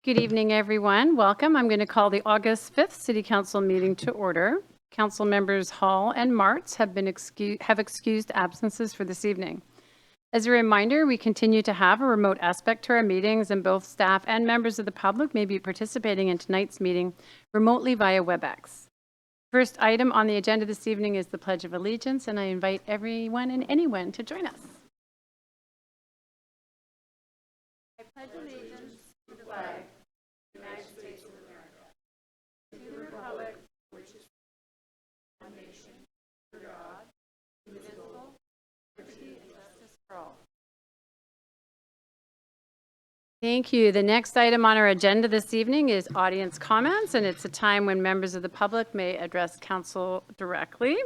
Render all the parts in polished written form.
Good evening, everyone. Welcome. I'm going to call the August 5th City Council meeting to order. Council members Hall and Martz have excused absences for this evening. As a reminder, we continue to have a remote aspect to our meetings, and both staff and members of the public may be participating in tonight's meeting remotely via WebEx. First item on the agenda this evening is the Pledge of Allegiance, and I invite everyone and anyone to join us. I pledge allegiance to the flag of the United States of America, to the republic which is one nation, under God, indivisible, with liberty and justice for all. Thank you. The next item on our agenda this evening is audience comments, and it's a time when members of the public may address council directly,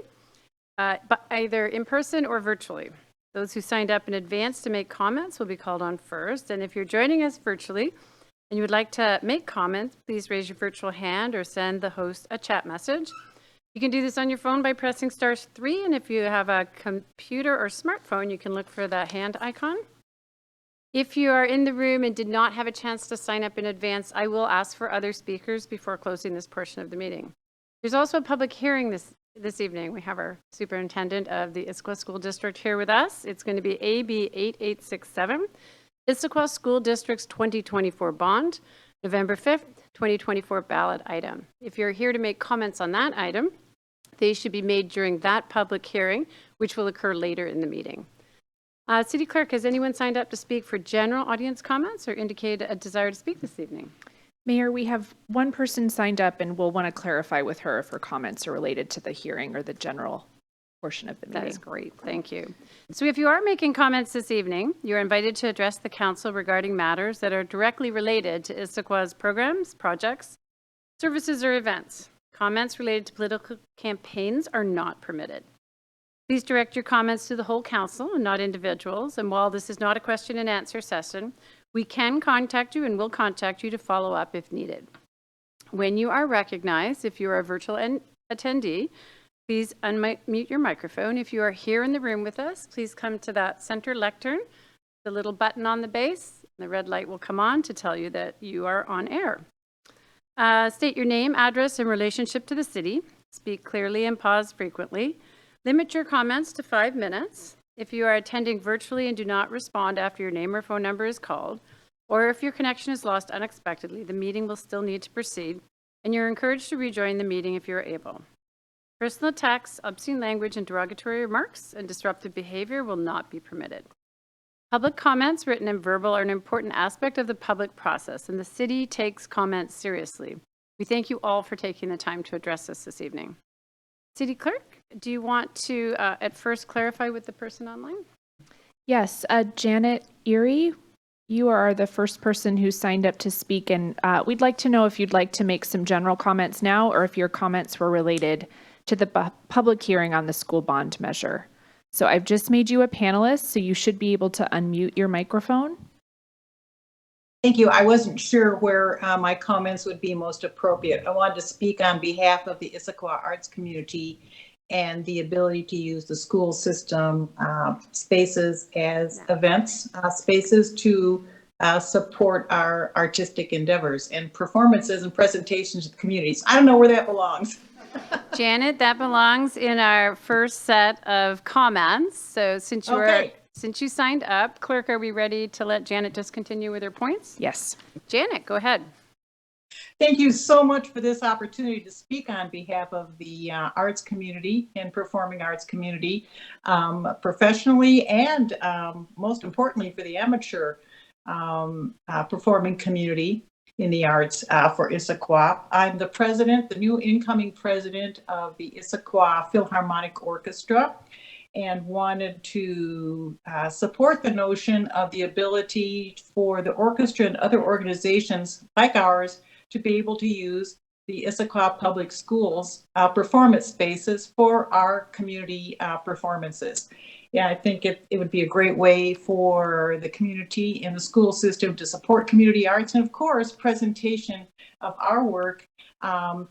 but either in person or virtually. Those who signed up in advance to make comments will be called on first, and if you're joining us virtually and you would like to make comments, please raise your virtual hand or send the host a chat message. You can do this on your phone by pressing *3, and if you have a computer or smartphone, you can look for the hand icon. If you are in the room and did not have a chance to sign up in advance, I will ask for other speakers before closing this portion of the meeting. There's also a public hearing this evening. We have our superintendent of the Issaquah School District here with us. It's going to be AB 8867, Issaquah School District's 2024 bond, November 5th, 2024 ballot item. If you're here to make comments on that item, they should be made during that public hearing, which will occur later in the meeting. City Clerk, has anyone signed up to speak for general audience comments or indicated a desire to speak this evening? Mayor, we have one person signed up, and we'll want to clarify with her if her comments are related to the hearing or the general portion of the meeting. That is great. Thank you. So if you are making comments this evening, you're invited to address the council regarding matters that are directly related to Issaquah's programs, projects, services, or events. Comments related to political campaigns are not permitted. Please direct your comments to the whole council and not individuals. And while this is not a question and answer session, we can contact you and will contact you to follow up if needed. When you are recognized, if you are a virtual attendee, please unmute your microphone. If you are here in the room with us, please come to that center lectern, the little button on the base. The red light will come on to tell you that you are on air. State your name, address, and relationship to the city. Speak clearly and pause frequently. Limit your comments to 5 minutes. If you are attending virtually and do not respond after your name or phone number is called, or if your connection is lost unexpectedly, the meeting will still need to proceed, and you're encouraged to rejoin the meeting if you're able. Personal attacks, obscene language, and derogatory remarks and disruptive behavior will not be permitted. Public comments, written and verbal, are an important aspect of the public process, and the city takes comments seriously. We thank you all for taking the time to address us this evening. City Clerk, do you want to at first clarify with the person online? Yes, Janet Erie, you are the first person who signed up to speak, and we'd like to know if you'd like to make some general comments now or if your comments were related to the public hearing on the school bond measure. So I've just made you a panelist, so you should be able to unmute your microphone. Thank you. I wasn't sure where my comments would be most appropriate. I wanted to speak on behalf of the Issaquah arts community and the ability to use the school system spaces as events spaces to support our artistic endeavors and performances and presentations to the communities. I don't know where that belongs. Janet, that belongs in our first set of comments. So since you signed up, Clerk, are we ready to let Janet just continue with her points? Yes. Janet, go ahead. Thank you so much for this opportunity to speak on behalf of the arts community and performing arts community, professionally and most importantly for the amateur performing community in the arts for Issaquah. I'm the president, the new incoming president of the Issaquah Philharmonic Orchestra, and wanted to support the notion of the ability for the orchestra and other organizations like ours to be able to use the Issaquah Public Schools performance spaces for our community performances. Yeah, I think it would be a great way for the community and the school system to support community arts and, of course, presentation of our work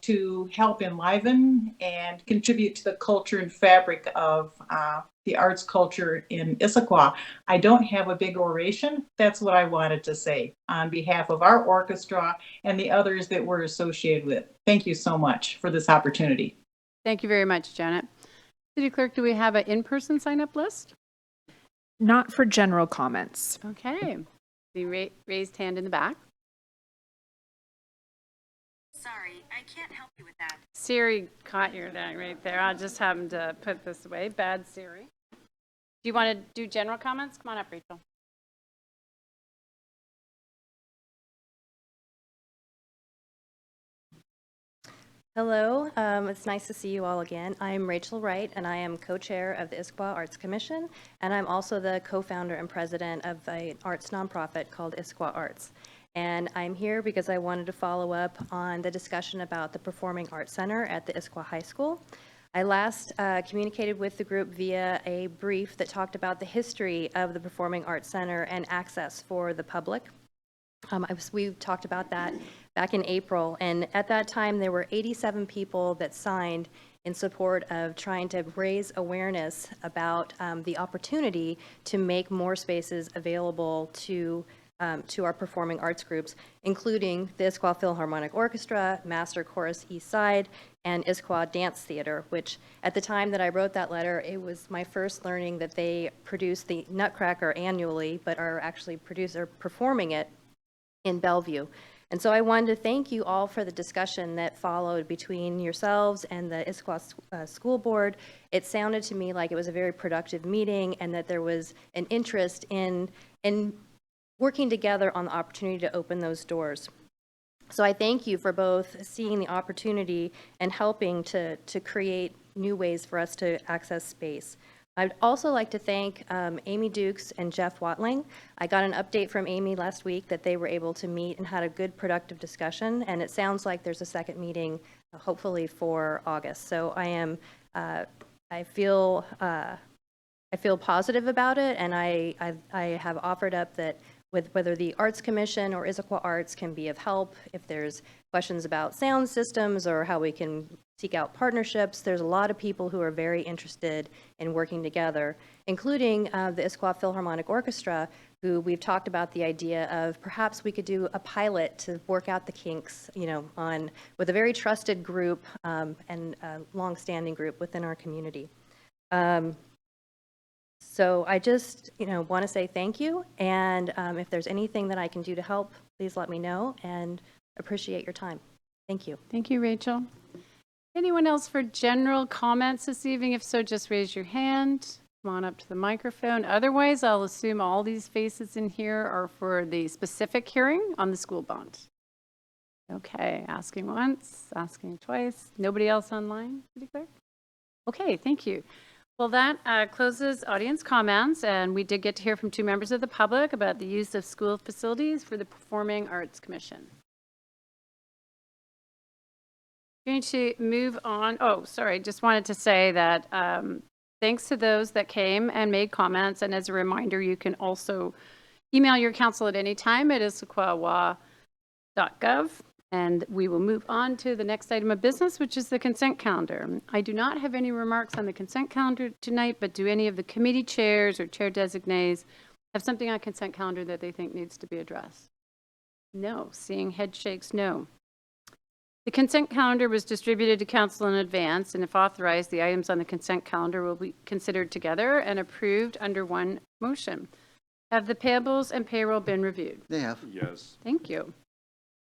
to help enliven and contribute to the culture and fabric of the arts culture in Issaquah. I don't have a big oration. That's what I wanted to say on behalf of our orchestra and the others that we're associated with. Thank you so much for this opportunity. Thank you very much, Janet. City Clerk, do we have an in-person sign-up list? Not for general comments. Okay. The raised hand in the back. Sorry, I can't help you with that. Siri caught your thing right there. I just happened to put this away. Bad Siri. Do you want to do general comments? Come on up, Rachel. Hello, it's nice to see you all again. I'm Rachel Wright, and I am co-chair of the Issaquah Arts Commission, and I'm also the co-founder and president of an arts nonprofit called Issaquah Arts. And I'm here because I wanted to follow up on the discussion about the Performing Arts Center at the Issaquah High School. I last communicated with the group via a brief that talked about the history of the Performing Arts Center and access for the public. We talked about that back in April, and at that time there were 87 people that signed in support of trying to raise awareness about the opportunity to make more spaces available to our performing arts groups, including the Issaquah Philharmonic Orchestra, Master Chorus East Side, and Issaquah Dance Theater, which at the time that I wrote that letter, it was my first learning that they produce the Nutcracker annually, but are actually performing it in Bellevue. And so I wanted to thank you all for the discussion that followed between yourselves and the Issaquah School Board. It sounded to me like it was a very productive meeting and that there was an interest in working together on the opportunity to open those doors. So I thank you for both seeing the opportunity and helping to create new ways for us to access space. I'd also like to thank Amy Dukes and Jeff Watling. I got an update from Amy last week that they were able to meet and had a good productive discussion, and it sounds like there's a second meeting hopefully for August. So I feel positive about it, and I have offered up that with whether the Arts Commission or Issaquah Arts can be of help, if there's questions about sound systems or how we can seek out partnerships. There's a lot of people who are very interested in working together, including the Issaquah Philharmonic Orchestra, who we've talked about the idea of perhaps we could do a pilot to work out the kinks, with a very trusted group and a long-standing group within our community. So I just, want to say thank you, and if there's anything that I can do to help, please let me know, and appreciate your time. Thank you. Thank you, Rachel. Anyone else for general comments this evening? If so, just raise your hand. Come on up to the microphone. Otherwise, I'll assume all these faces in here are for the specific hearing on the school bond. Okay, asking once, asking twice. Nobody else online, City Clerk? Okay, thank you. Well, that closes audience comments, and we did get to hear from 2 members of the public about the use of school facilities for the Performing Arts Commission. Going to move on. Oh, sorry. Just wanted to say that thanks to those that came and made comments. And as a reminder, you can also email your council at any time at issaquah.gov. And we will move on to the next item of business, which is the consent calendar. I do not have any remarks on the consent calendar tonight, but do any of the committee chairs or chair designates have something on consent calendar that they think needs to be addressed? No. Seeing head shakes, no. The consent calendar was distributed to council in advance, and if authorized, the items on the consent calendar will be considered together and approved under one motion. Have the payables and payroll been reviewed? They have. Yes. Thank you.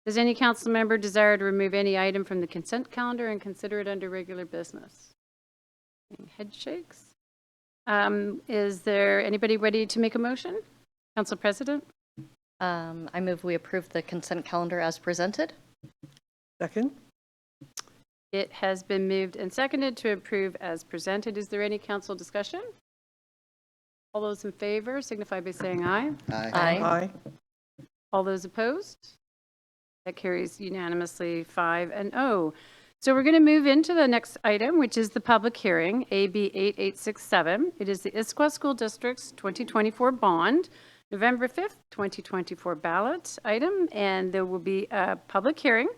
Does any council member desire to remove any item from the consent calendar and consider it under regular business? Head shakes. Is there anybody ready to make a motion? Council President? I move we approve the consent calendar as presented. Second? It has been moved and seconded to approve as presented. Is there any council discussion? All those in favor signify by saying aye. Aye. All those opposed? That carries unanimously 5-0. So we're going to move into the next item, which is the public hearing, AB 8867. It is the Issaquah School District's 2024 bond, November 5th, 2024 ballot item, and there will be a public hearing.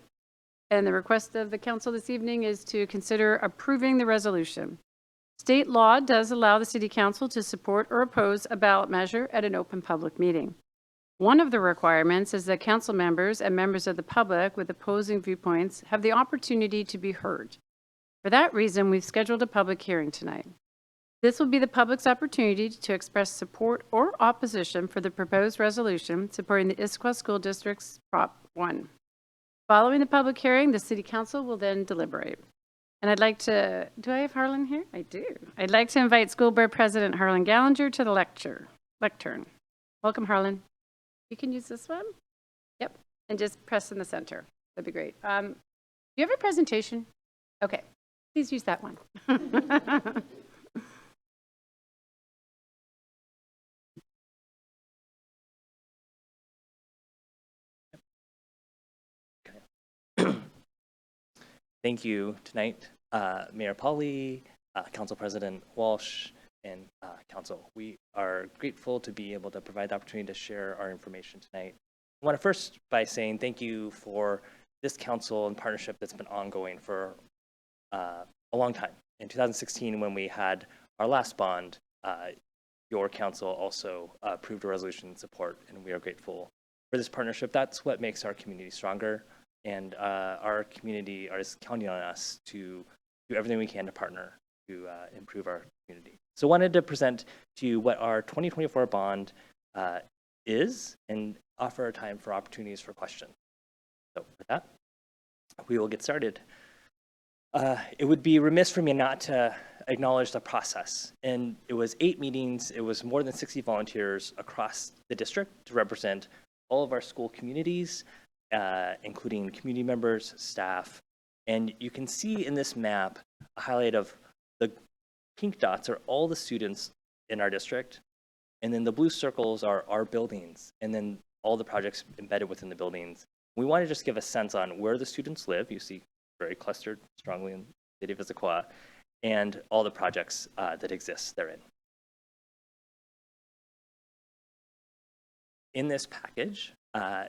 And the request of the council this evening is to consider approving the resolution. State law does allow the City Council to support or oppose a ballot measure at an open public meeting. One of the requirements is that council members and members of the public with opposing viewpoints have the opportunity to be heard. For that reason, we've scheduled a public hearing tonight. This will be the public's opportunity to express support or opposition for the proposed resolution supporting the Issaquah School District's Prop 1. Following the public hearing, the City Council will then deliberate. And I'd like to, do I have Harlan here? I do. I'd like to invite School Board President Harlan Gallinger to the lectern. Welcome, Harlan. You can use this one. Yep. And just press in the center. That'd be great. Do you have a presentation? Okay. Please use that one. Thank you tonight, Mayor Pauley, Council President Walsh, and Council. We are grateful to be able to provide the opportunity to share our information tonight. I want to first by saying thank you for this council and partnership that's been ongoing for a long time. In 2016, when we had our last bond, your council also approved a resolution in support, and we are grateful for this partnership. That's what makes our community stronger. And our community is counting on us to do everything we can to partner to improve our community. So I wanted to present to you what our 2024 bond is and offer a time for opportunities for questions. So with that, we will get started. It would be remiss for me not to acknowledge the process. And it was 8 meetings. It was more than 60 volunteers across the district to represent all of our school communities, including community members, staff. And you can see in this map a highlight of the pink dots are all the students in our district. And then the blue circles are our buildings. And then all the projects embedded within the buildings. We want to just give a sense on where the students live. You see very clustered strongly in the city of Issaquah, and all the projects that exist therein. In this package,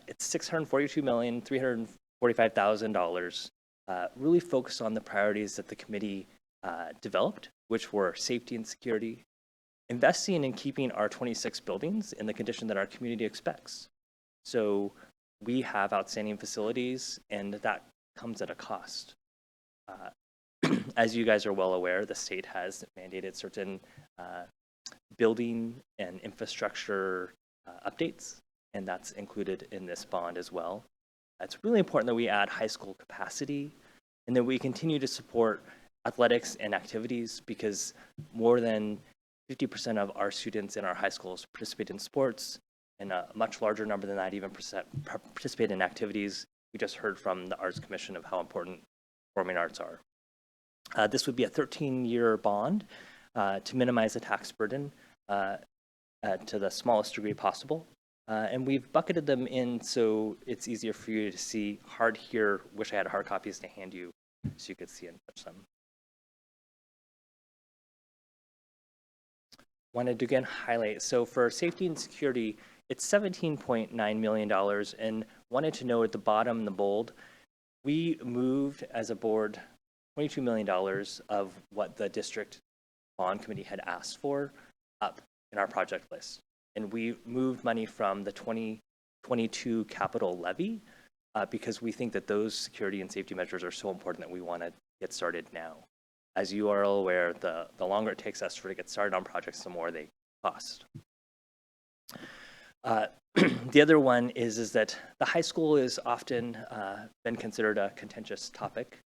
it's $642,345,000, really focused on the priorities that the committee developed, which were safety and security, investing in keeping our 26 buildings in the condition that our community expects. So we have outstanding facilities, and that comes at a cost. As you guys are well aware, the state has mandated certain building and infrastructure updates, and that's included in this bond as well. It's really important that we add high school capacity and that we continue to support athletics and activities, because more than 50% of our students in our high schools participate in sports, and a much larger number than that even participate in activities. We just heard from the Arts Commission of how important performing arts are. This would be a 13-year bond to minimize the tax burden to the smallest degree possible. And we've bucketed them in so it's easier for you to see. Hard here, wish I had hard copies to hand you so you could see and touch them. Wanted to again highlight, so for safety and security, it's $17.9 million, and wanted to know at the bottom in the bold, we moved as a board $22 million of what the district bond committee had asked for up in our project list. And we moved money from the 2022 capital levy because we think that those security and safety measures are so important that we want to get started now. As you are all aware, the longer it takes us to get started on projects, the more they cost. The other one is that the high school is often been considered a contentious topic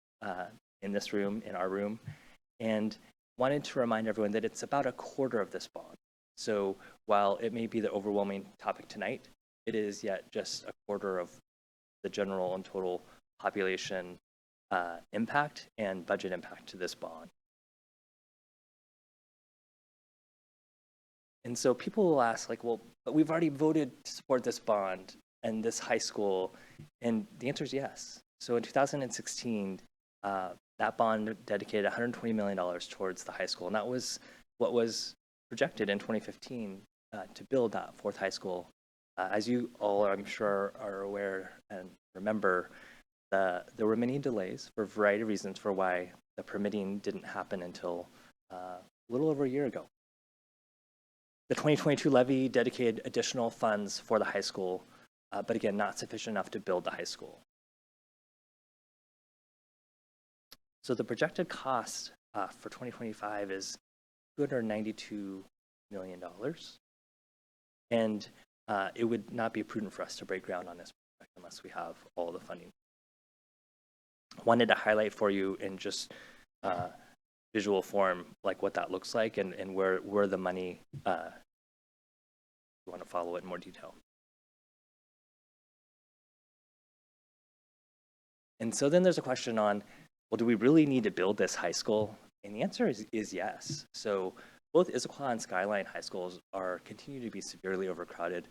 in this room, in our room, and wanted to remind everyone that it's about a quarter of this bond. So while it may be the overwhelming topic tonight, it is yet just a quarter of the general and total population impact and budget impact to this bond. And so people will ask, like, well, but we've already voted to support this bond and this high school. And the answer is yes. So in 2016, that bond dedicated $120 million towards the high school. And that was what was projected in 2015 to build that 4th high school. As you all, I'm sure, are aware and remember, there were many delays for a variety of reasons for why the permitting didn't happen until a little over a year ago. The 2022 levy dedicated additional funds for the high school, but again, not sufficient enough to build the high school. So the projected cost for 2025 is $292 million. And it would not be prudent for us to break ground on this project unless we have all the funding. I wanted to highlight for you in just visual form, like what that looks like and where the money, you want to follow it in more detail. And so then there's a question on, well, do we really need to build this high school? And the answer is yes. So both Issaquah and Skyline high schools continue to be severely overcrowded.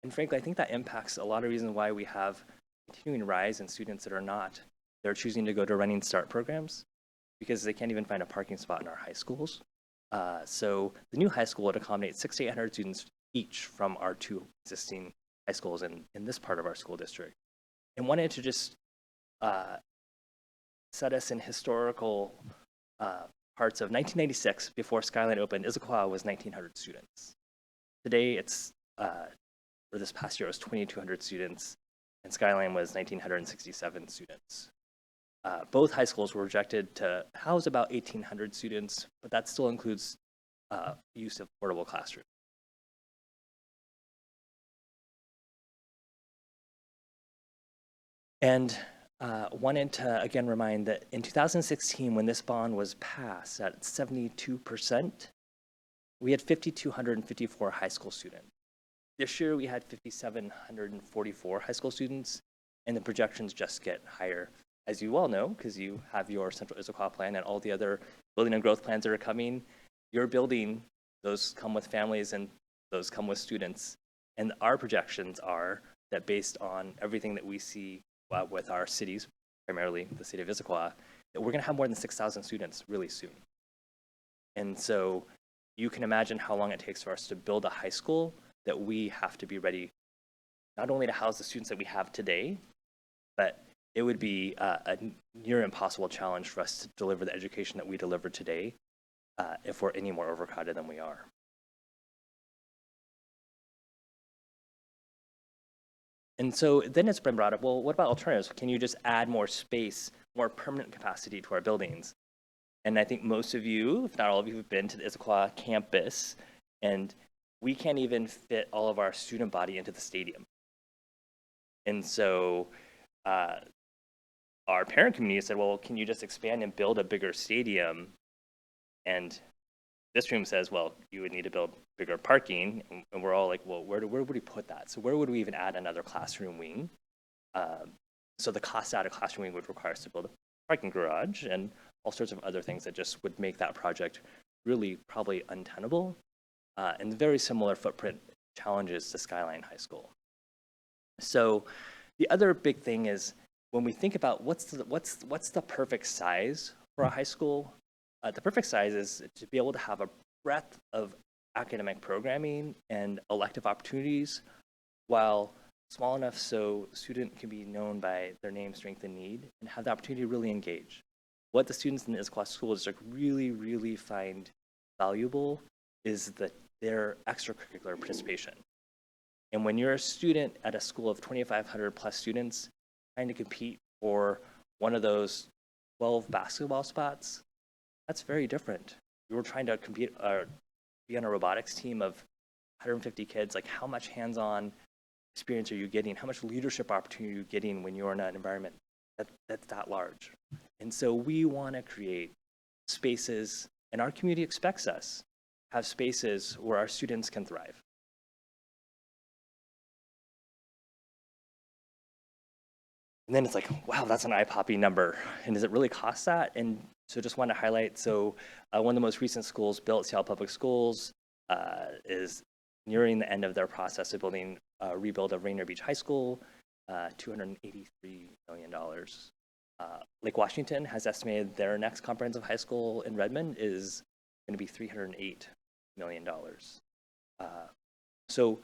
And frankly, I think that impacts a lot of reasons why we have continuing rise in students that they're choosing to go to Running Start programs because they can't even find a parking spot in our high schools. So the new high school would accommodate 600 to 800 students each from our two existing high schools in this part of our school district. And wanted to just set us in historical parts of 1996, before Skyline opened, Issaquah was 1,900 students. Today, it's, or this past year, it was 2,200 students, and Skyline was 1,967 students. Both high schools were projected to house about 1,800 students, but that still includes use of portable classrooms. And wanted to again remind that in 2016, when this bond was passed at 72%, we had 5,254 high school students. This year, we had 5,744 high school students, and the projections just get higher. As you all know, because you have your Central Issaquah plan and all the other building and growth plans that are coming, your building, those come with families and those come with students. And our projections are that based on everything that we see with our cities, primarily the city of Issaquah, that we're going to have more than 6,000 students really soon. And so you can imagine how long it takes for us to build a high school that we have to be ready not only to house the students that we have today, but it would be a near impossible challenge for us to deliver the education that we deliver today if we're any more overcrowded than we are. And so then it's been brought up, well, what about alternatives? Can you just add more space, more permanent capacity to our buildings? And I think most of you, if not all of you, have been to the Issaquah campus, and we can't even fit all of our student body into the stadium. And so our parent community said, well, can you just expand and build a bigger stadium? And this room says, well, you would need to build bigger parking. And we're all like, well, where would we put that? So where would we even add another classroom wing? So the cost to add a classroom wing would require us to build a parking garage and all sorts of other things that just would make that project really probably untenable and very similar footprint challenges to Skyline High School. So the other big thing is when we think about what's the perfect size for a high school, the perfect size is to be able to have a breadth of academic programming and elective opportunities while small enough so student can be known by their name, strength, and need and have the opportunity to really engage. What the students in the Issaquah School District really, really find valuable is their extracurricular participation. And when you're a student at a school of 2,500 plus students trying to compete for one of those 12 basketball spots, that's very different. You were trying to compete or be on a robotics team of 150 kids. Like, how much hands-on experience are you getting? How much leadership opportunity are you getting when you're in an environment that's that large? And so we want to create spaces, and our community expects us to have spaces where our students can thrive. And then it's like, wow, that's an eye-popping number. And does it really cost that? And so just want to highlight, so one of the most recent schools built, Seattle Public Schools, is nearing the end of their process of building a rebuild of Rainier Beach High School, $283 million. Lake Washington has estimated their next comprehensive high school in Redmond is going to be $308 million. So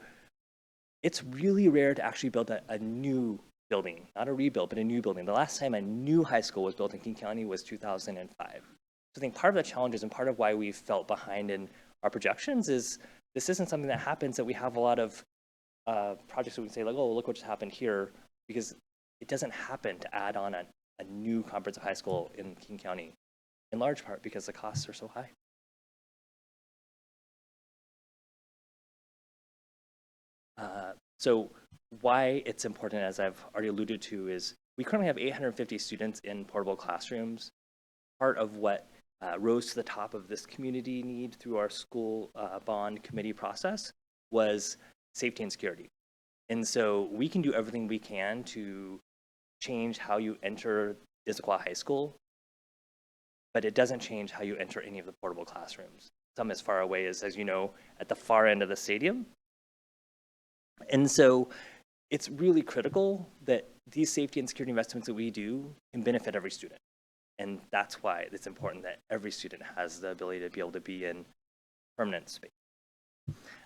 it's really rare to actually build a new building, not a rebuild, but a new building. The last time a new high school was built in King County was 2005. So I think part of the challenges and part of why we've felt behind in our projections is this isn't something that happens that we have a lot of projects that we can say like, oh, look what just happened here, because it doesn't happen to add on a new comprehensive high school in King County, in large part because the costs are so high. So why it's important, as I've already alluded to, is we currently have 850 students in portable classrooms. Part of what rose to the top of this community need through our school bond committee process was safety and security. And so we can do everything we can to change how you enter Issaquah High School, but it doesn't change how you enter any of the portable classrooms. Some as far away as you know, at the far end of the stadium. And so it's really critical that these safety and security investments that we do can benefit every student. And that's why it's important that every student has the ability to be able to be in permanent space.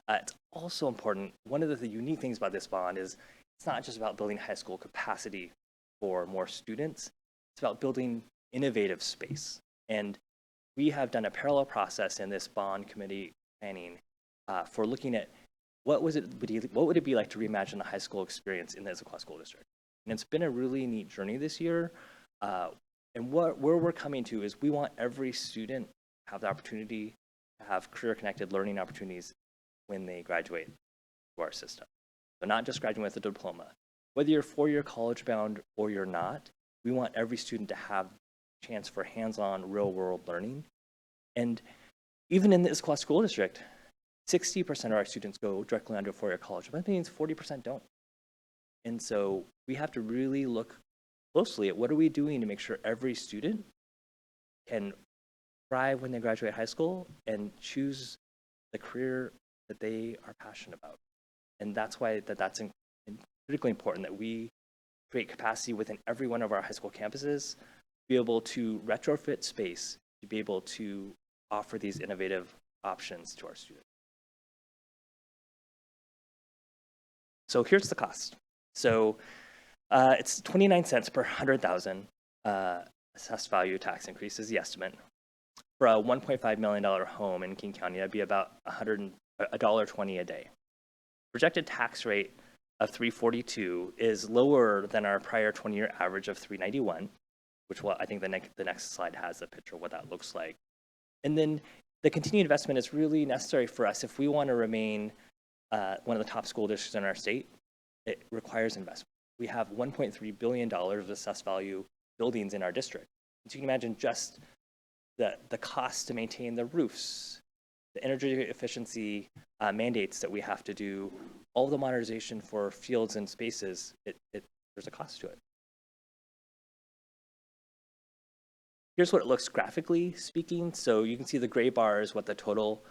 It's also important, one of the unique things about this bond is it's not just about building high school capacity for more students, it's about building innovative space. And we have done a parallel process in this bond committee planning for looking at what would it be like to reimagine the high school experience in the Issaquah School District. And it's been a really neat journey this year. And where we're coming to is we want every student to have the opportunity to have career-connected learning opportunities when they graduate to our system. So not just graduating with a diploma. Whether you're four-year college-bound or you're not, we want every student to have a chance for hands-on, real-world learning. And even in the Issaquah School District, 60% of our students go directly onto a four-year college, but that means 40% don't. And so we have to really look closely at what are we doing to make sure every student can thrive when they graduate high school and choose the career that they are passionate about. And that's why that's critically important that we create capacity within every one of our high school campuses, be able to retrofit space to be able to offer these innovative options to our students. So here's the cost. So it's 29 cents per 100,000 assessed value tax increase is the estimate. For a $1.5 million home in King County, that'd be about $1.20 a day. Projected tax rate of $342 is lower than our prior 20-year average of $391, which I think the next slide has a picture of what that looks like. And then the continued investment is really necessary for us if we want to remain one of the top school districts in our state. It requires investment. We have $1.3 billion of assessed value buildings in our district. So you can imagine just the cost to maintain the roofs, the energy efficiency mandates that we have to do, all the modernization for fields and spaces, there's a cost to it. Here's what it looks graphically speaking. So you can see the gray bar is what the total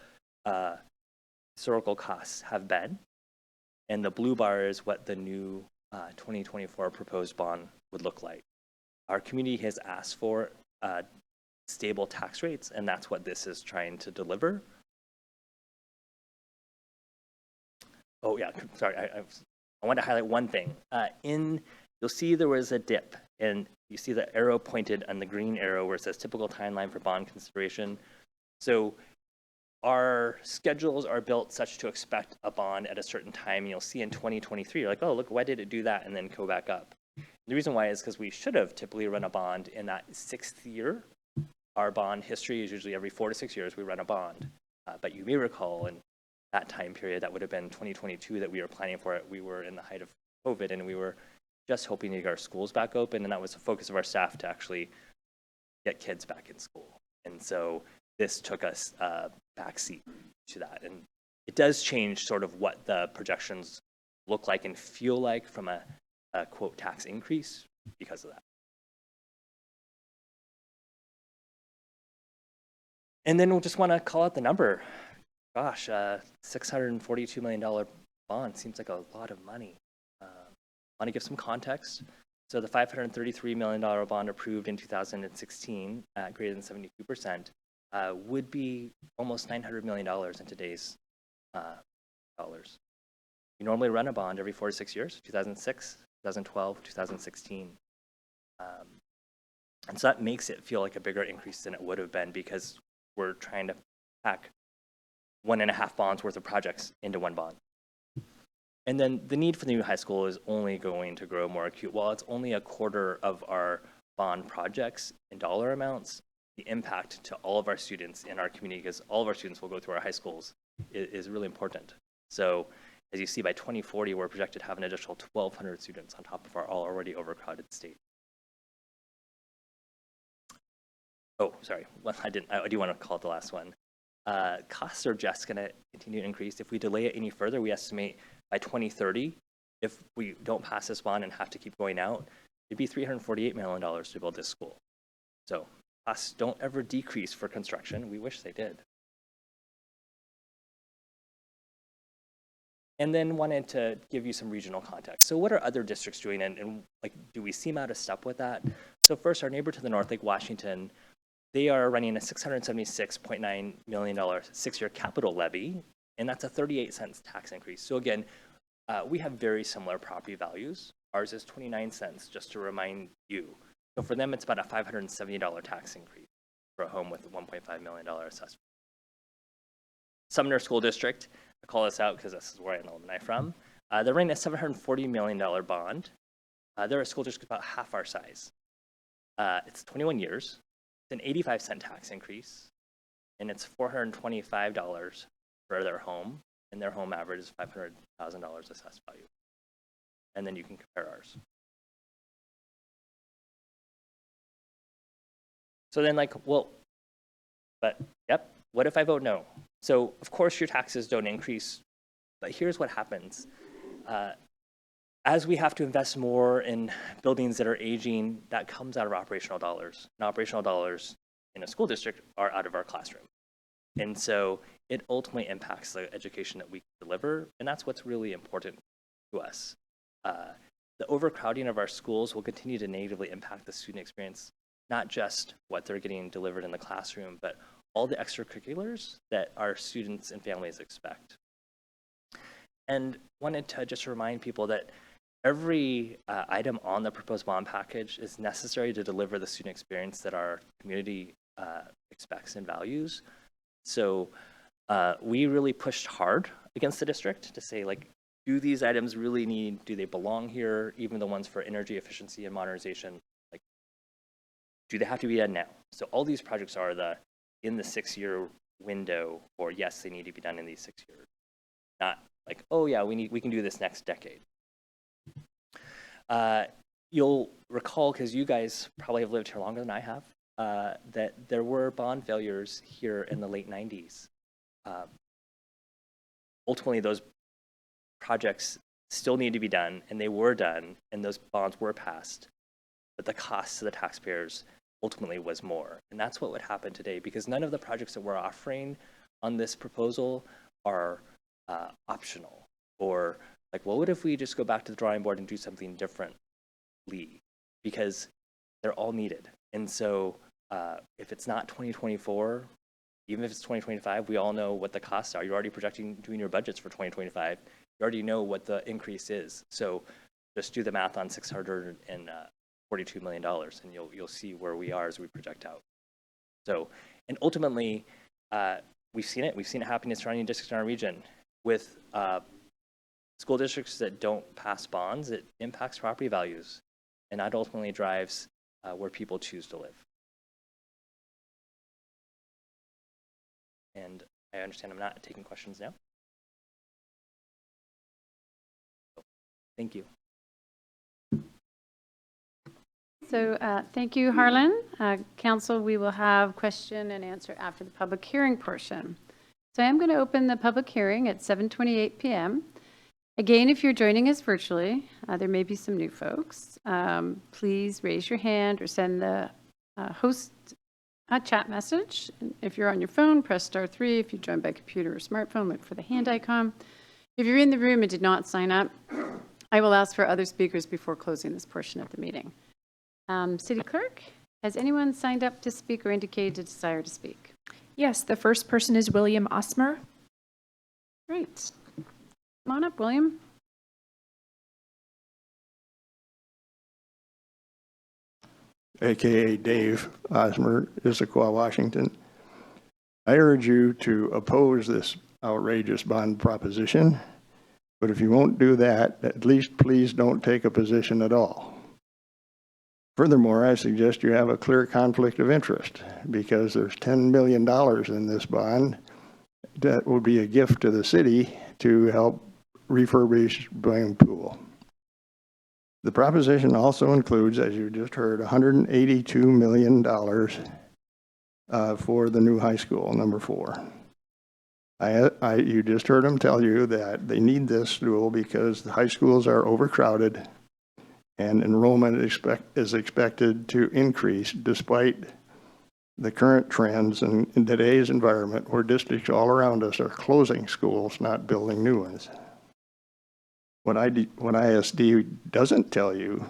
historical costs have been. And the blue bar is what the new 2024 proposed bond would look like. Our community has asked for stable tax rates, and that's what this is trying to deliver. Oh yeah, sorry, I want to highlight one thing. You'll see there was a dip, and you see the arrow pointed on the green arrow where it says typical timeline for bond consideration. So our schedules are built such to expect a bond at a certain time, and you'll see in 2023, you're like, oh, look, why did it do that? And then go back up. The reason why is because we should have typically run a bond in that 6th year. Our bond history is usually every 4 to 6 years we run a bond. But you may recall in that time period, that would have been 2022 that we were planning for it. We were in the height of COVID, and we were just hoping to get our schools back open, and that was the focus of our staff to actually get kids back in school. And so this took us backseat to that. And it does change sort of what the projections look like and feel like from a quote tax increase because of that. And then we'll just want to call out the number. Gosh, $642 million bond seems like a lot of money. I want to give some context. So the $533 million bond approved in 2016 at greater than 72% would be almost $900 million in today's dollars. You normally run a bond every 4 to 6 years, 2006, 2012, 2016. And so that makes it feel like a bigger increase than it would have been because we're trying to pack 1.5 bonds worth of projects into one bond. And then the need for the new high school is only going to grow more acute. While it's only a quarter of our bond projects in dollar amounts, the impact to all of our students in our community, because all of our students will go through our high schools, is really important. So as you see, by 2040, we're projected to have an additional 1,200 students on top of our already overcrowded state. Oh, sorry, well, I do want to call it the last one. Costs are just going to continue to increase. If we delay it any further, we estimate by 2030, if we don't pass this bond and have to keep going out, it'd be $348 million to build this school. So costs don't ever decrease for construction. We wish they did. And then wanted to give you some regional context. So what are other districts doing, and like, do we seem out of step with that? So first, our neighbor to the north, Lake Washington, they are running a $676.9 million 6-year capital levy, and that's a 38 cents tax increase. So again, we have very similar property values. Ours is 29 cents, just to remind you. So for them, it's about a $570 tax increase for a home with a $1.5 million assessment. Sumner School District, I call this out because this is where I am alumni from. They're running a $740 million bond. They're a school district about half our size. It's 21 years. It's an 85-cent tax increase, and it's $425 for their home, and their home average is $500,000 assessed value. And then you can compare ours. So then, like, well, but yep, what if I vote no? So of course your taxes don't increase, but here's what happens. As we have to invest more in buildings that are aging, that comes out of operational dollars. And operational dollars in a school district are out of our classroom. And so it ultimately impacts the education that we deliver, and that's what's really important to us. The overcrowding of our schools will continue to negatively impact the student experience, not just what they're getting delivered in the classroom, but all the extracurriculars that our students and families expect. And wanted to just remind people that every item on the proposed bond package is necessary to deliver the student experience that our community expects and values. So we really pushed hard against the district to say, like, do these items really do they belong here? Even the ones for energy efficiency and modernization, like, do they have to be done now? So all these projects are in the 6-year window, or yes, they need to be done in these 6 years. Not like, oh yeah, we can do this next decade. You'll recall, because you guys probably have lived here longer than I have, that there were bond failures here in the late 90s. Ultimately, those projects still need to be done, and they were done, and those bonds were passed, but the cost to the taxpayers ultimately was more. And that's what would happen today, because none of the projects that we're offering on this proposal are optional, or like, well, what if we just go back to the drawing board and do something differently? Because they're all needed. And so if it's not 2024, even if it's 2025, we all know what the costs are. You're already projecting doing your budgets for 2025. You already know what the increase is. So just do the math on $642 million, and you'll see where we are as we project out. So, and ultimately, we've seen it. We've seen it happen in surrounding districts in our region with school districts that don't pass bonds. It impacts property values, and that ultimately drives where people choose to live. And I understand I'm not taking questions now. So, thank you. So thank you, Harlan. Council, we will have question and answer after the public hearing portion. So I am going to open the public hearing at 7:28 p.m. Again, if you're joining us virtually, there may be some new folks. Please raise your hand or send the host a chat message. If you're on your phone, press *3. If you joined by computer or smartphone, look for the hand icon. If you're in the room and did not sign up, I will ask for other speakers before closing this portion of the meeting. City Clerk, has anyone signed up to speak or indicated a desire to speak? Yes, the first person is William Osmer. Great. Come on up, William. AKA Dave Osmer, Issaquah, Washington. I urge you to oppose this outrageous bond proposition, but if you won't do that, at least please don't take a position at all. Furthermore, I suggest you have a clear conflict of interest because there's $10 million in this bond that will be a gift to the city to help refurbish Boeing Pool. The proposition also includes, as you just heard, $182 million for the new high school, number 4. You just heard them tell you that they need this school because the high schools are overcrowded and enrollment is expected to increase despite the current trends in today's environment where districts all around us are closing schools, not building new ones. What ISD doesn't tell you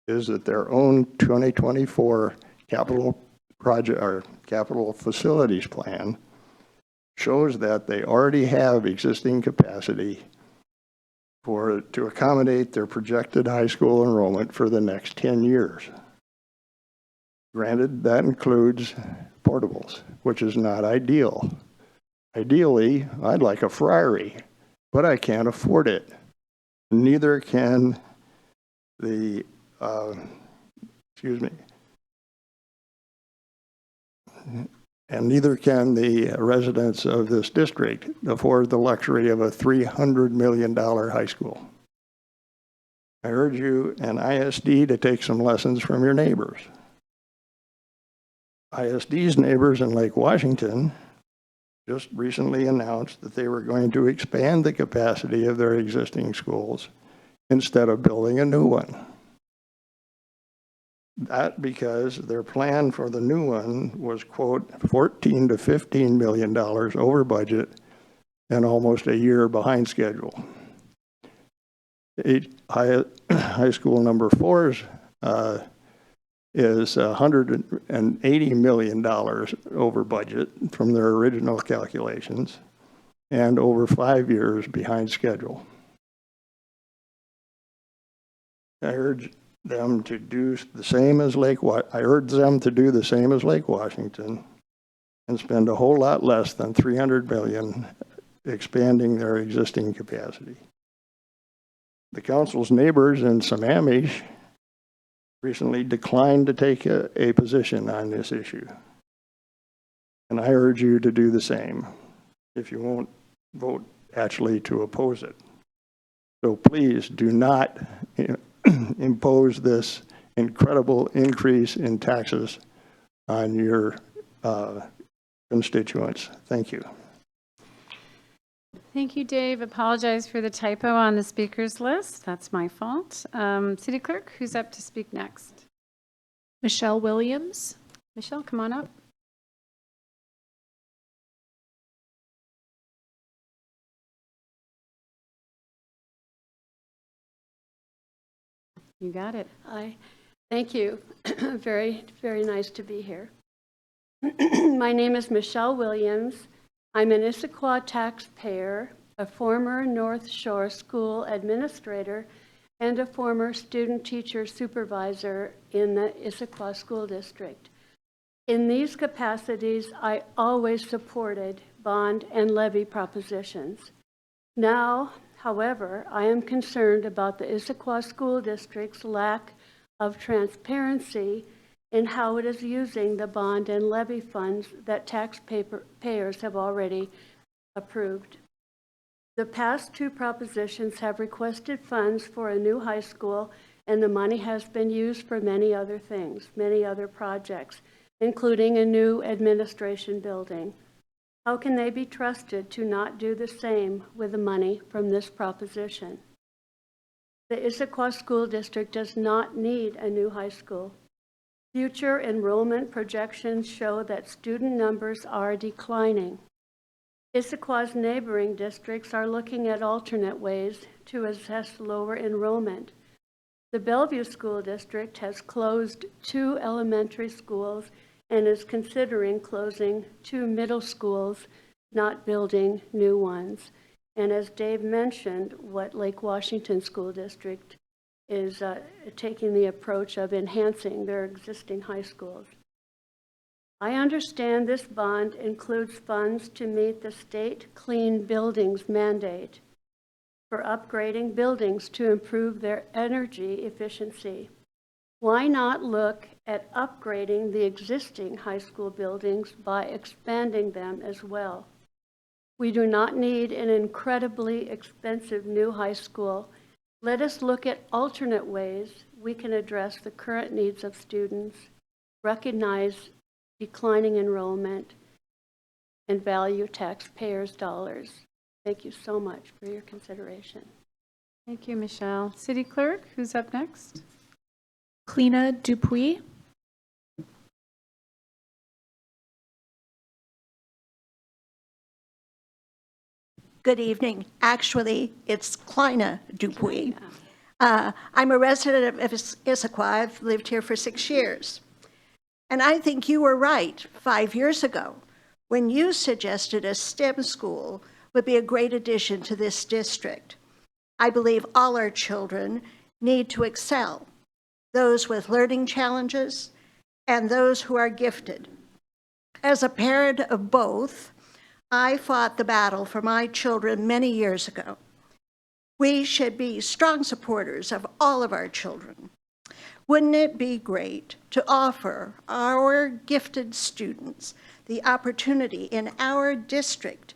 is that their own 2024 capital project or capital facilities plan shows that they already have existing capacity to accommodate their projected high school enrollment for the next 10 years. Granted, that includes portables, which is not ideal. Ideally, I'd like a Friary, but I can't afford it. Neither can the, and neither can the residents of this district afford the luxury of a $300 million high school. I urge you and ISD to take some lessons from your neighbors. ISD's neighbors in Lake Washington just recently announced that they were going to expand the capacity of their existing schools instead of building a new one. That because their plan for the new one was, quote, $14 to $15 million over budget and almost a year behind schedule. High school number 4's is $180 million over budget from their original calculations and over 5 years behind schedule. I urge them to do the same as Lake Washington and spend a whole lot less than $300 million expanding their existing capacity. The council's neighbors in Sammamish recently declined to take a position on this issue. And I urge you to do the same if you won't vote actually to oppose it. So please do not impose this incredible increase in taxes on your constituents. Thank you. Thank you, Dave. Apologize for the typo on the speakers list. That's my fault. City Clerk, who's up to speak next? Michelle Williams. Michelle, come on up. You got it. Hi, thank you. Very, very nice to be here. My name is Michelle Williams. I'm an Issaquah taxpayer, a former North Shore School administrator, and a former student-teacher supervisor in the Issaquah School District. In these capacities, I always supported bond and levy propositions. Now, however, I am concerned about the Issaquah School District's lack of transparency in how it is using the bond and levy funds that taxpayers have already approved. The past 2 propositions have requested funds for a new high school, and the money has been used for many other things, many other projects, including a new administration building. How can they be trusted to not do the same with the money from this proposition? The Issaquah School District does not need a new high school. Future enrollment projections show that student numbers are declining. Issaquah's neighboring districts are looking at alternate ways to assess lower enrollment. The Bellevue School District has closed 2 elementary schools and is considering closing 2 middle schools, not building new ones. And as Dave mentioned, what Lake Washington School District is taking the approach of enhancing their existing high schools. I understand this bond includes funds to meet the state clean buildings mandate for upgrading buildings to improve their energy efficiency. Why not look at upgrading the existing high school buildings by expanding them as well? We do not need an incredibly expensive new high school. Let us look at alternate ways we can address the current needs of students, recognize declining enrollment, and value taxpayers' dollars. Thank you so much for your consideration. Thank you, Michelle. City Clerk, who's up next? Clina Dupuis. Good evening. Actually, it's Clina Dupuis. I'm a resident of Issaquah. I've lived here for 6 years. And I think you were right 5 years ago when you suggested a STEM school would be a great addition to this district. I believe all our children need to excel, those with learning challenges and those who are gifted. As a parent of both, I fought the battle for my children many years ago. We should be strong supporters of all of our children. Wouldn't it be great to offer our gifted students the opportunity in our district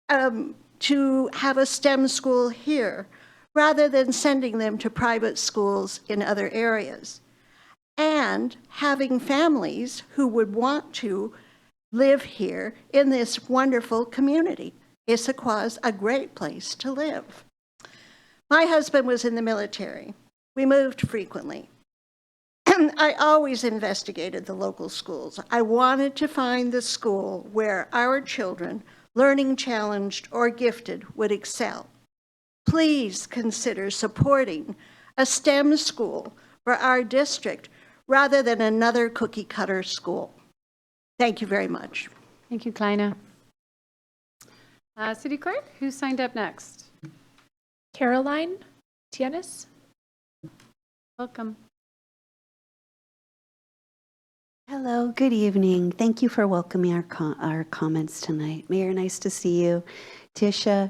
to have a STEM school here rather than sending them to private schools in other areas? And having families who would want to live here in this wonderful community. Issaquah is a great place to live. My husband was in the military. We moved frequently. I always investigated the local schools. I wanted to find the school where our children, learning challenged or gifted, would excel. Please consider supporting a STEM school for our district rather than another cookie cutter school. Thank you very much. Thank you, Kleina. City Clerk, who signed up next? Caroline Tienes. Welcome. Hello, good evening. Thank you for welcoming our comments tonight. Mayor, nice to see you. Tisha,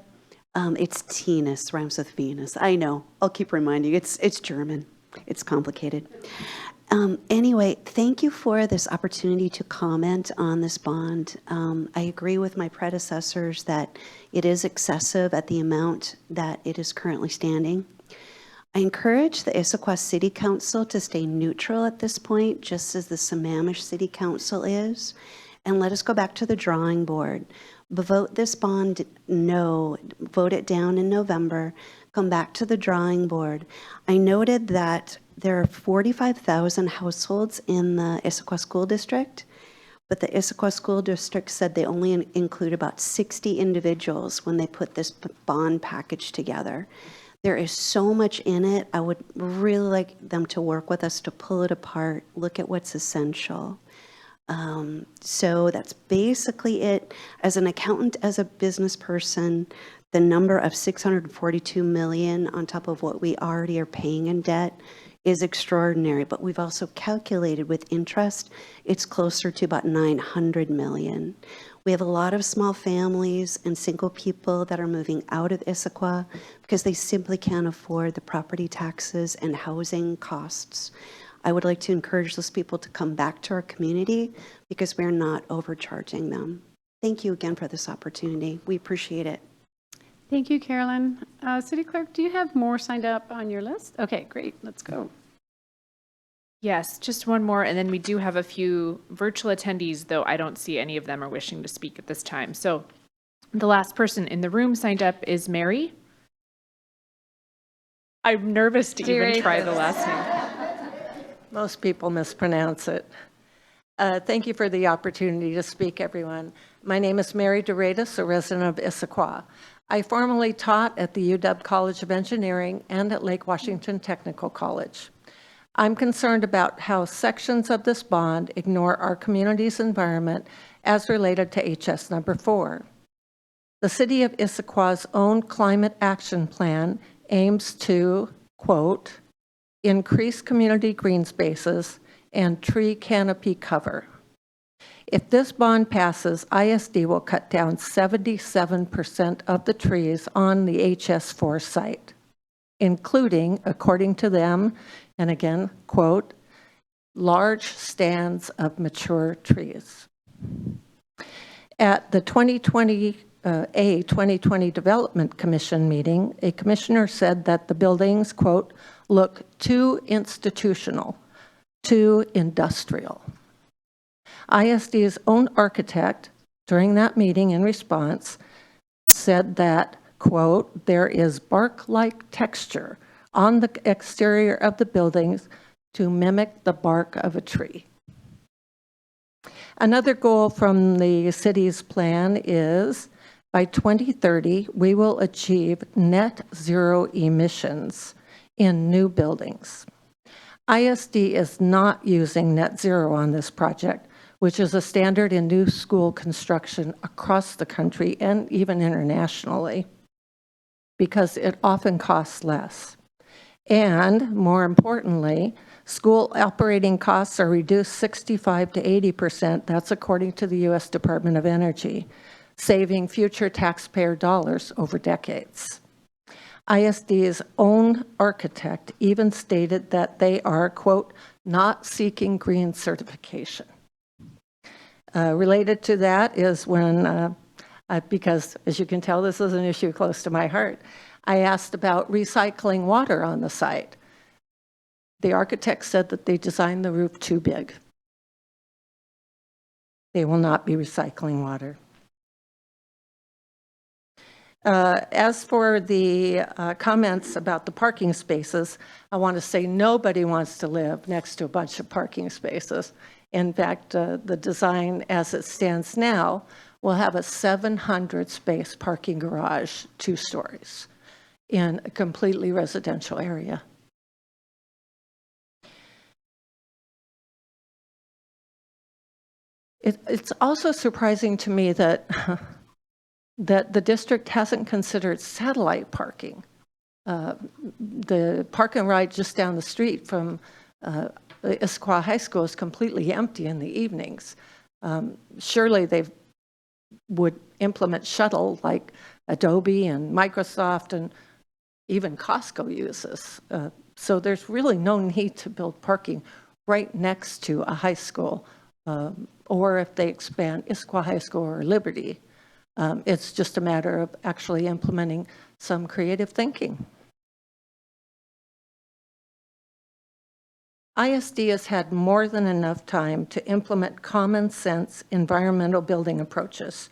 it's Tienes, rhymes with Venus. I know, I'll keep reminding you, it's German. It's complicated. Anyway, thank you for this opportunity to comment on this bond. I agree with my predecessors that it is excessive at the amount that it is currently standing. I encourage the Issaquah City Council to stay neutral at this point, just as the Sammamish City Council is, and let us go back to the drawing board. Vote this bond no, vote it down in November, come back to the drawing board. I noted that there are 45,000 households in the Issaquah School District, but the Issaquah School District said they only include about 60 individuals when they put this bond package together. There is so much in it. I would really like them to work with us to pull it apart, look at what's essential. So that's basically it. As an accountant, as a business person, the number of $642 million on top of what we already are paying in debt is extraordinary, but we've also calculated with interest, it's closer to about $900 million. We have a lot of small families and single people that are moving out of Issaquah because they simply can't afford the property taxes and housing costs. I would like to encourage those people to come back to our community because we're not overcharging them. Thank you again for this opportunity. We appreciate it. Thank you, Carolyn. City Clerk, do you have more signed up on your list? Okay, great. Let's go. Yes, just one more, and then we do have a few virtual attendees, though I don't see any of them are wishing to speak at this time. So the last person in the room signed up is Mary. I'm nervous to even try the last name. Most people mispronounce it. Thank you for the opportunity to speak, everyone. My name is Mary DeRatus, a resident of Issaquah. I formerly taught at the UW College of Engineering and at Lake Washington Technical College. I'm concerned about how sections of this bond ignore our community's environment as related to HS number 4. The City of Issaquah's own climate action plan aims to, quote, increase community green spaces, and tree canopy cover. If this bond passes, ISD will cut down 77% of the trees on the HS4 site, including, according to them, and again, quote, large stands of mature trees. At the 2020 Development Commission meeting, a commissioner said that the buildings, quote, look too institutional, too industrial. ISD's own architect, during that meeting in response, said that, quote, there is bark-like texture on the exterior of the buildings to mimic the bark of a tree. Another goal from the city's plan is by 2030, we will achieve net zero emissions in new buildings. ISD is not using net zero on this project, which is a standard in new school construction across the country and even internationally, because it often costs less. And more importantly, school operating costs are reduced 65 to 80%. That's according to the U.S. Department of Energy, saving future taxpayer dollars over decades. ISD's own architect even stated that they are, quote, not seeking green certification. Related to that is when, because as you can tell, this is an issue close to my heart, I asked about recycling water on the site. The architect said that they designed the roof too big. They will not be recycling water. As for the comments about the parking spaces, I want to say nobody wants to live next to a bunch of parking spaces. In fact, the design as it stands now will have a 700-space parking garage, 2 stories, in a completely residential area. It's also surprising to me that that the district hasn't considered satellite parking. The park and ride just down the street from Issaquah High School is completely empty in the evenings. Surely they would implement shuttle like Adobe and Microsoft and even Costco uses. So there's really no need to build parking right next to a high school, or if they expand Issaquah High School or Liberty. It's just a matter of actually implementing some creative thinking. ISD has had more than enough time to implement common sense environmental building approaches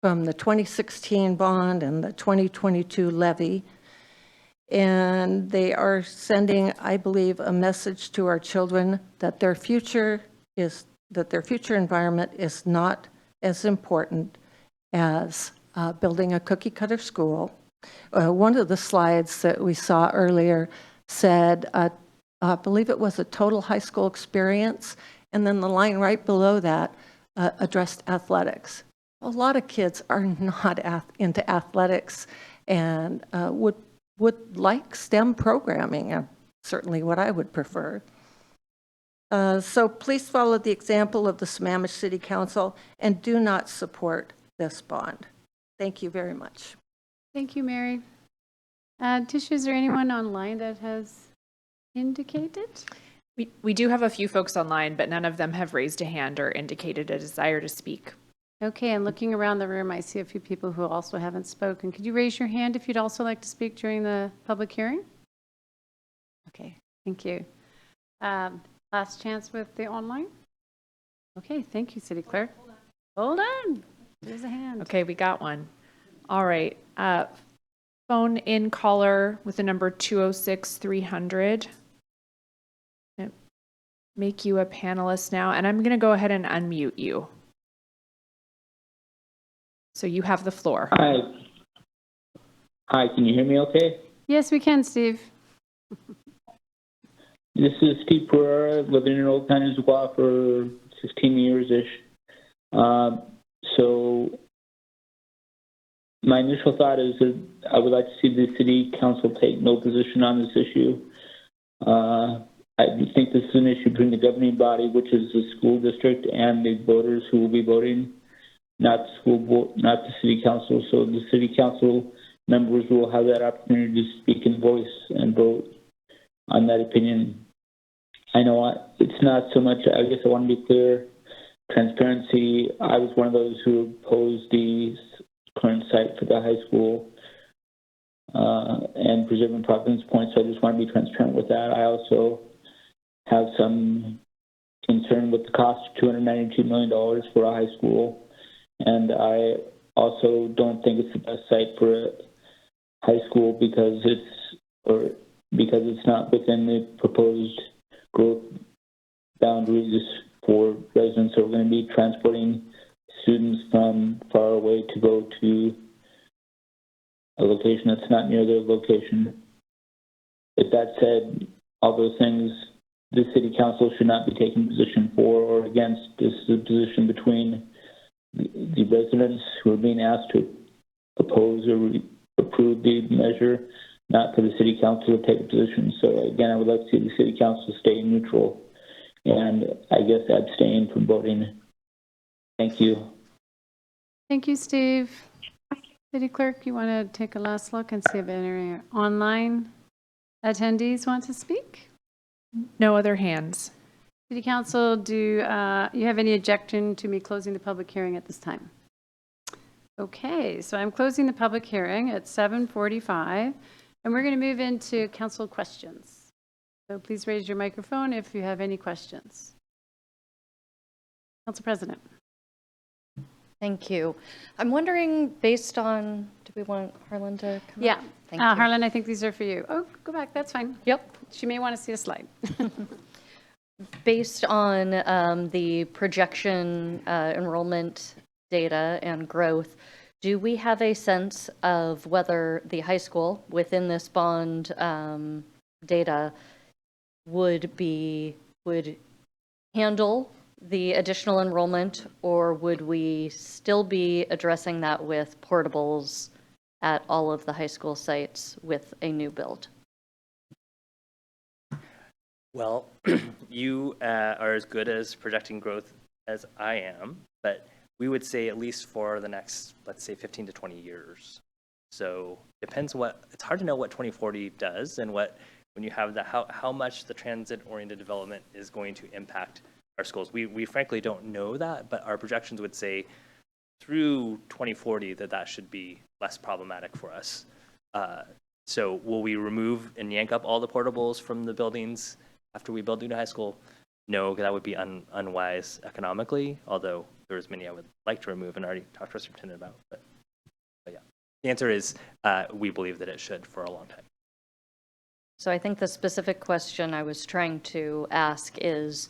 from the 2016 bond and the 2022 levy. And they are sending, I believe, a message to our children that their future environment is not as important as building a cookie cutter school. One of the slides that we saw earlier said, I believe it was a total high school experience, and then the line right below that addressed athletics. A lot of kids are not into athletics and would like STEM programming, certainly what I would prefer. So please follow the example of the Sammamish City Council and do not support this bond. Thank you very much. Thank you, Mary. Tisha, is there anyone online that has indicated? We do have a few folks online, but none of them have raised a hand or indicated a desire to speak. Okay, and looking around the room, I see a few people who also haven't spoken. Could you raise your hand if you'd also like to speak during the public hearing? Okay, thank you. Last chance with the online. Okay, thank you, City Clerk. Hold on. There's a hand. Okay, we got one. All right. Phone in caller with the number 206-300. Make you a panelist now, and I'm going to go ahead and unmute you. So you have the floor. Hi. Hi, can you hear me okay? Yes, we can, Steve. This is Steve Pereira, living in Old Town, Issaquah for 16 years-ish. So my initial thought is that I would like to see the city council take no position on this issue. I think this is an issue between the governing body, which is the school district, and the voters who will be voting, not the school board, not the city council. So the city council members will have that opportunity to speak and voice and vote on that opinion. I know it's not so much, I guess I want to be clear, transparency. I was one of those who opposed the current site for the high school and preserving Providence Point, so I just want to be transparent with that. I also have some concern with the cost of $292 million for a high school, and I also don't think it's the best site for a high school because it's not within the proposed growth boundaries for residents. So we're going to be transporting students from far away to go to a location that's not near their location. With that said, all those things the city council should not be taking position for or against. This is a position between the residents who are being asked to oppose or approve the measure, not for the city council to take a position. So again, I would like to see the city council stay neutral and I guess abstain from voting. Thank you. Thank you, Steve. City Clerk, you want to take a last look and see if any online attendees want to speak? No other hands. City Council, do you have any objection to me closing the public hearing at this time? Okay, so I'm closing the public hearing at 7:45, and we're going to move into council questions. So please raise your microphone if you have any questions. Council President. Thank you. I'm wondering, based on, do we want Harlan to come Yeah, up? Thank you. Harlan, I think these are for you. Oh, go back, that's fine. Yep. She may want to see a slide. Based on the projection enrollment data and growth, do we have a sense of whether the high school within this bond data would handle the additional enrollment, or would we still be addressing that with portables at all of the high school sites with a new build? Well, you are as good as projecting growth as I am, but we would say at least for the next, let's say, 15 to 20 years. So depends it's hard to know what 2040 does and when you have how much the transit-oriented development is going to impact our schools. We frankly don't know that, but our projections would say through 2040 that should be less problematic for us. So will we remove and yank up all the portables from the buildings after we build new high school? No, because that would be unwise economically, although there's many I would like to remove and already talked to our superintendent about. But yeah, the answer is we believe that it should for a long time. So I think the specific question I was trying to ask is,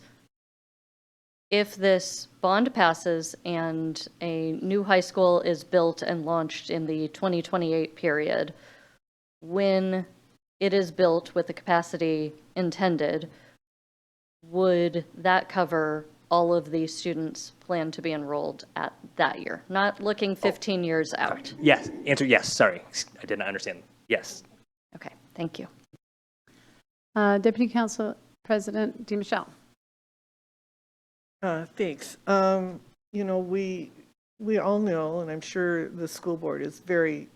if this bond passes and a new high school is built and launched in the 2028 period, when it is built with the capacity intended, would that cover all of the students planned to be enrolled at that year? Not looking 15 years out. Yes, answer yes, sorry. I did not understand. Yes. Okay, thank you. Deputy Council President DeMichelle. Thanks. You know, we all know, and I'm sure the school board is very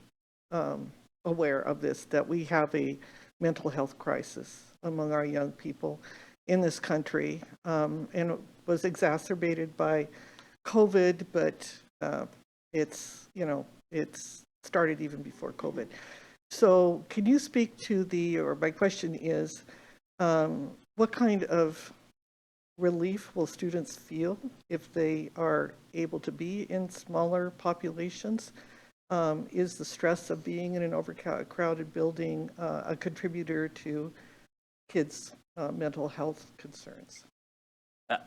aware of this, that we have a mental health crisis among our young people in this country, and it was exacerbated by COVID, but it's started even before COVID. So can you speak to or my question is, what kind of relief will students feel if they are able to be in smaller populations? Is the stress of being in an overcrowded building a contributor to kids' mental health concerns?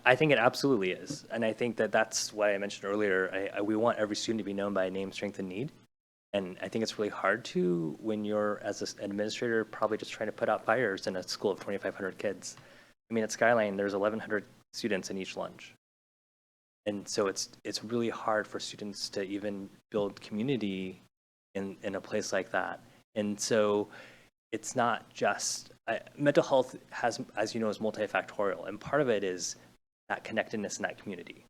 I think it absolutely is. And I think that's why I mentioned earlier, we want every student to be known by name, strength, and need. And I think it's really hard to when you're, as an administrator, probably just trying to put out fires in a school of 2,500 kids. I mean, at Skyline, there's 1,100 students in each lunch. And so it's really hard for students to even build community in a place like that. And so it's not just mental health has, as you know, is multifactorial, and part of it is that connectedness in that community.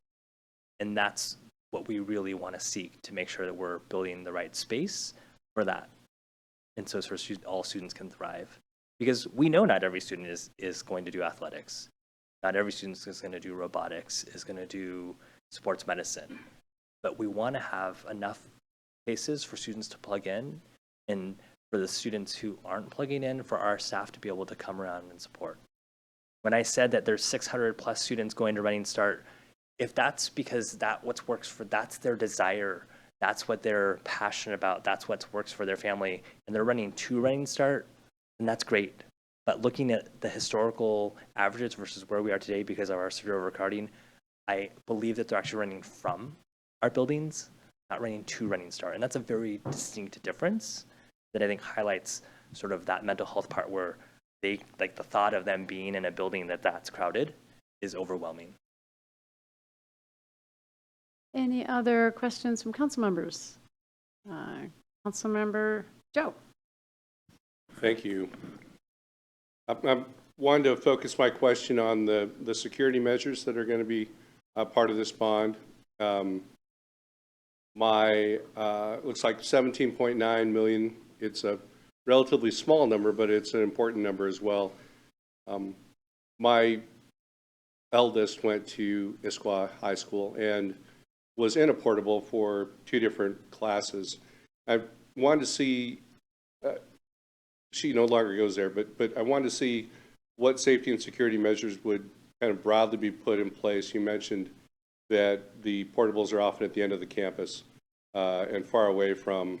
And that's what we really want to seek to make sure that we're building the right space for that. And so all students can thrive. Because we know not every student is going to do athletics. Not every student is going to do robotics, is going to do sports medicine. But we want to have enough spaces for students to plug in, and for the students who aren't plugging in, for our staff to be able to come around and support. When I said that there's 600 plus students going to Running Start, if that's because that's their desire, that's what they're passionate about, that's what works for their family, and they're running to Running Start, then that's great. But looking at the historical averages versus where we are today because of our severe overcrowding, I believe that they're actually running from our buildings, not running to Running Start. And that's a very distinct difference that I think highlights sort of that mental health part where they, like the thought of them being in a building that's crowded is overwhelming. Any other questions from council members? Councilmember Joe. Thank you. I wanted to focus my question on the security measures that are going to be part of this bond. Looks like 17.9 million. It's a relatively small number, but it's an important number as well. My eldest went to Issaquah High School and was in a portable for 2 different classes. I wanted to see, she no longer goes there, but I wanted to see what safety and security measures would kind of broadly be put in place. You mentioned that the portables are often at the end of the campus and far away from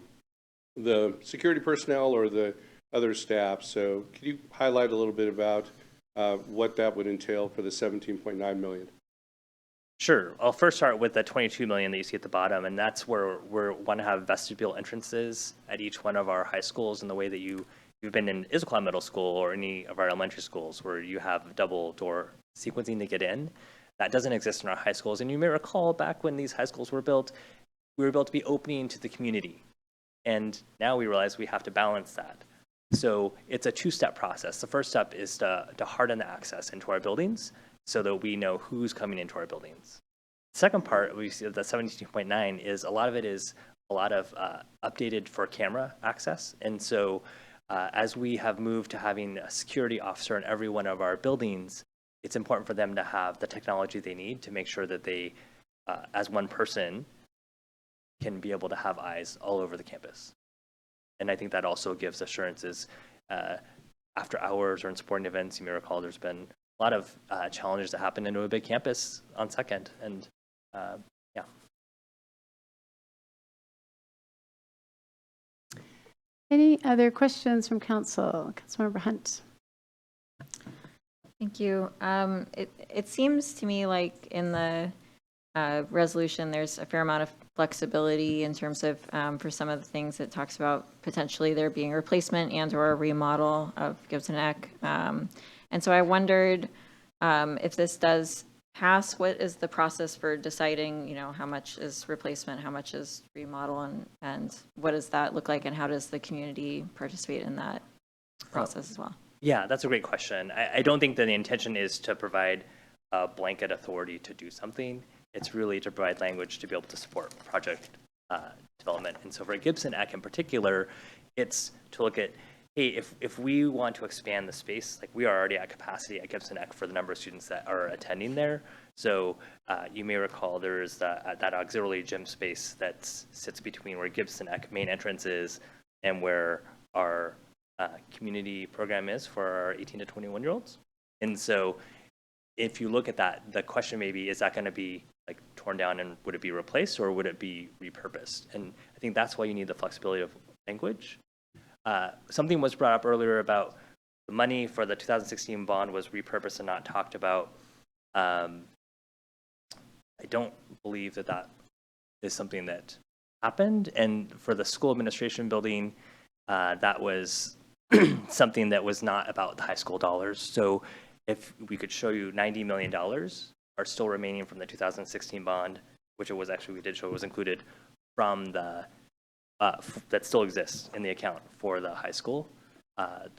the security personnel or the other staff. So could you highlight a little bit about what that would entail for the 17.9 million? Sure. I'll first start with the 22 million that you see at the bottom, and that's where we want to have vestibule entrances at each one of our high schools in the way that you've been in Issaquah Middle School or any of our elementary schools where you have double door sequencing to get in. That doesn't exist in our high schools. And you may recall back when these high schools were built, we were built to be opening to the community. And now we realize we have to balance that. So it's a 2-step process. The first step is to harden the access into our buildings so that we know who's coming into our buildings. The second part, we see the 17.9 is a lot of updated for camera access. And so as we have moved to having a security officer in every one of our buildings, it's important for them to have the technology they need to make sure that they, as one person, can be able to have eyes all over the campus. And I think that also gives assurances after hours or in sporting events. You may recall there's been a lot of challenges that happen into a big campus on 2nd. And yeah. Any other questions from council? Councilmember Hunt. Thank you. It seems to me like in the resolution, there's a fair amount of flexibility in terms of for some of the things it talks about potentially there being a replacement and or a remodel of Gibson Eck. And so I wondered if this does pass, what is the process for deciding, how much is replacement, how much is remodel, and what does that look like, and how does the community participate in that process as well? Yeah, that's a great question. I don't think that the intention is to provide a blanket authority to do something. It's really to provide language to be able to support project development. And so for Gibson Eck in particular, it's to look at, hey, if we want to expand the space, like we are already at capacity at Gibson Eck for the number of students that are attending there. So you may recall there's that auxiliary gym space that sits between where Gibson Eck main entrance is and where our community program is for our 18 to 21-year-olds. And so if you look at that, the question may be, is that going to be like torn down and would it be replaced or would it be repurposed? And I think that's why you need the flexibility of language. Something was brought up earlier about the money for the 2016 bond was repurposed and not talked about. I don't believe that is something that happened. And for the school administration building, that was something that was not about the high school dollars. So if we could show you $90 million are still remaining from the 2016 bond, which it was actually, we did show was included from the, that still exists in the account for the high school.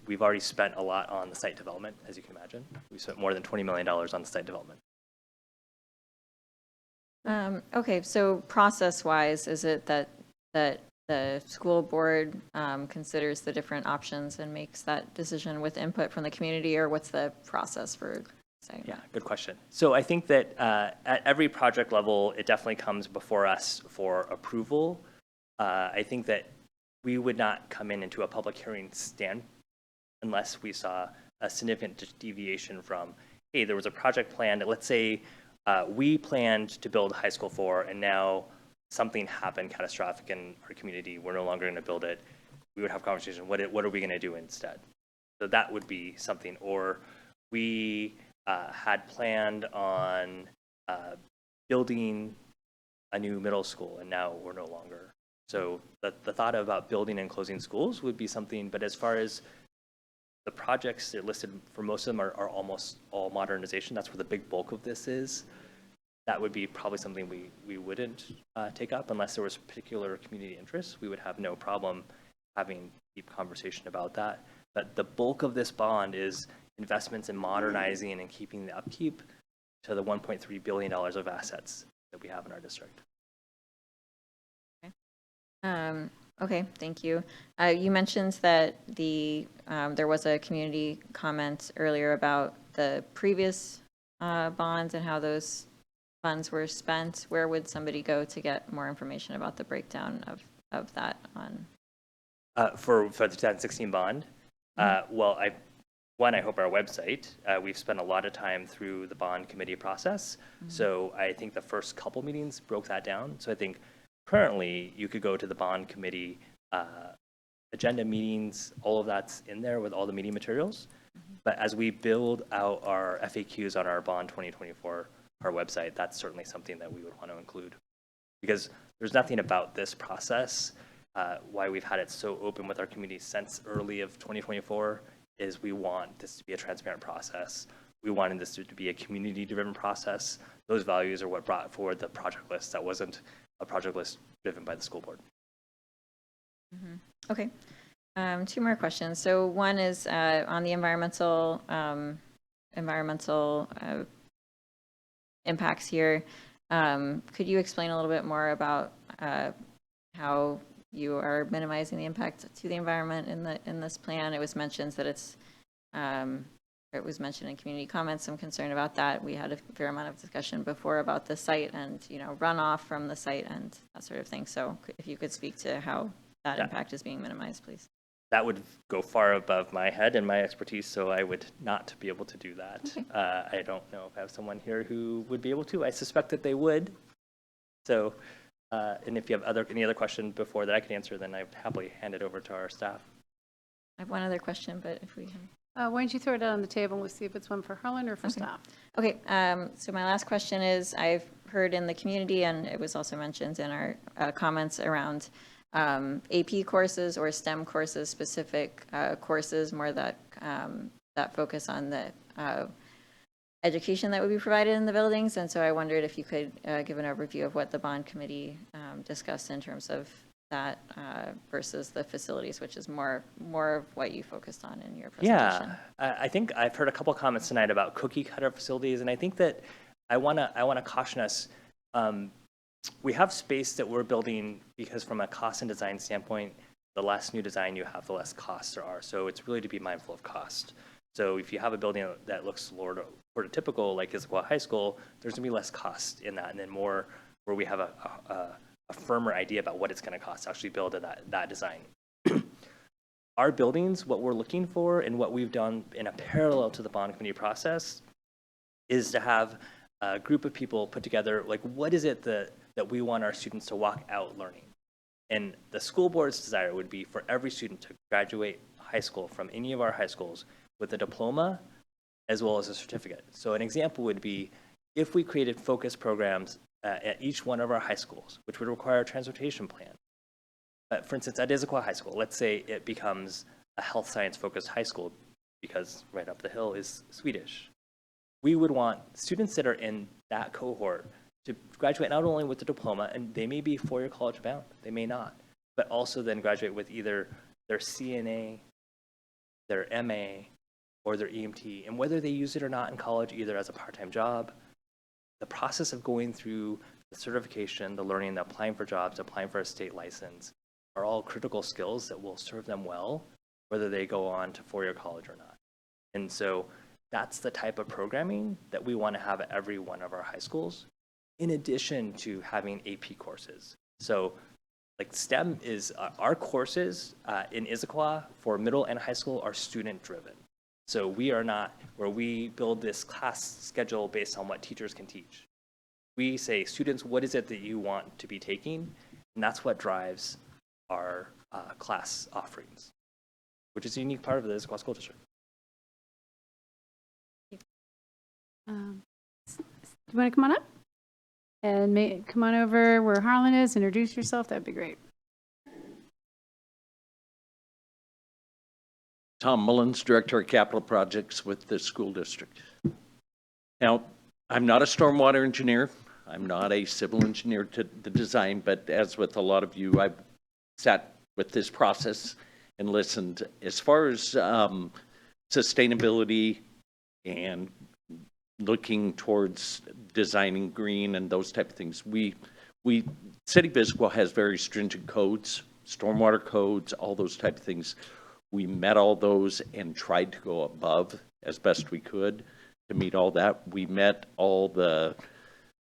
We've already spent a lot on the site development, as you can imagine. We spent more than $20 million on the site development. Okay, so process-wise, is it that the school board considers the different options and makes that decision with input from the community, or what's the process for saying? Yeah, good question. So I think that at every project level, it definitely comes before us for approval. I think that we would not come into a public hearing stand unless we saw a significant deviation from, hey, there was a project planned. Let's say we planned to build high school 4, and now something happened catastrophic in our community. We're no longer going to build it. We would have a conversation. What are we going to do instead? So that would be something. Or we had planned on building a new middle school, and now we're no longer. So the thought about building and closing schools would be something. But as far as the projects that are listed, for most of them are almost all modernization. That's where the big bulk of this is. That would be probably something we wouldn't take up unless there was particular community interest. We would have no problem having deep conversation about that. But the bulk of this bond is investments in modernizing and keeping the upkeep to the $1.3 billion of assets that we have in our district. Okay, thank you. You mentioned that there was a community comment earlier about the previous bonds and how those funds were spent. Where would somebody go to get more information about the breakdown of that on? For the 2016 bond? Well, I hope our website. We've spent a lot of time through the bond committee process. So I think the first couple meetings broke that down. So I think currently you could go to the bond committee agenda meetings, all of that's in there with all the meeting materials. But as we build out our FAQs on our bond 2024, our website, that's certainly something that we would want to include. Because there's nothing about this process, why we've had it so open with our community since early of 2024, is we want this to be a transparent process. We wanted this to be a community-driven process. Those values are what brought forward the project list. That wasn't a project list driven by the school board. Okay. 2 more questions. So one is on the environmental impacts here. Could you explain a little bit more about how you are minimizing the impact to the environment in this plan? It was mentioned that it was mentioned in community comments. I'm concerned about that. We had a fair amount of discussion before about the site and runoff from the site and that sort of thing. So if you could speak to how that impact is being minimized, please. That would go far above my head and my expertise, so I would not be able to do that. Okay. I don't know if I have someone here who would be able to. I suspect that they would. So, and if you have any other question before that I could answer, then I'd happily hand it over to our staff. I have one other question, but if we have... why don't you throw it out on the table and we'll see if it's one for Harlan or for staff. Okay, so my last question is, I've heard in the community, and it was also mentioned in our comments around AP courses or STEM courses, specific courses more that focus on the education that would be provided in the buildings. And so I wondered if you could give an overview of what the bond committee discussed in terms of that versus the facilities, which is more of what you focused on in your presentation. Yeah, I think I've heard a couple comments tonight about cookie cutter facilities, and I think that I want to caution us. We have space that we're building because from a cost and design standpoint, the less new design you have, the less costs there are. So it's really to be mindful of cost. So if you have a building that looks prototypical, like Issaquah High School, there's going to be less cost in that, and then more where we have a firmer idea about what it's going to cost to actually build that design. Our buildings, what we're looking for and what we've done in a parallel to the bond committee process is to have a group of people put together, like, what is it that we want our students to walk out learning? And the school board's desire would be for every student to graduate high school from any of our high schools with a diploma as well as a certificate. So an example would be if we created focus programs at each one of our high schools, which would require a transportation plan. But for instance, at Issaquah High School, let's say it becomes a health science focused high school because right up the hill is Swedish. We would want students that are in that cohort to graduate not only with the diploma, and they may be four-year college bound, they may not, but also then graduate with either their CNA their MA, or their EMT, and whether they use it or not in college, either as a part-time job, the process of going through the certification, the learning, the applying for jobs, applying for a state license, are all critical skills that will serve them well, whether they go on to four-year college or not. And so that's the type of programming that we want to have at every one of our high schools, in addition to having AP courses. So like STEM is, our courses in Issaquah for middle and high school are student-driven. So we are not where we build this class schedule based on what teachers can teach. We say, students, what is it that you want to be taking? And that's what drives our class offerings, which is a unique part of the Issaquah School District. Do you want to come on up? And come on over where Harlan is, introduce yourself, that'd be great. Tom Mullins, Director of Capital Projects with the school district. Now, I'm not a stormwater engineer. I'm not a civil engineer to the design, but as with a lot of you, I've sat with this process and listened. As far as sustainability and looking towards designing green and those type of things, City of Issaquah has very stringent codes, stormwater codes, all those type of things. We met all those and tried to go above as best we could to meet all that. We met all the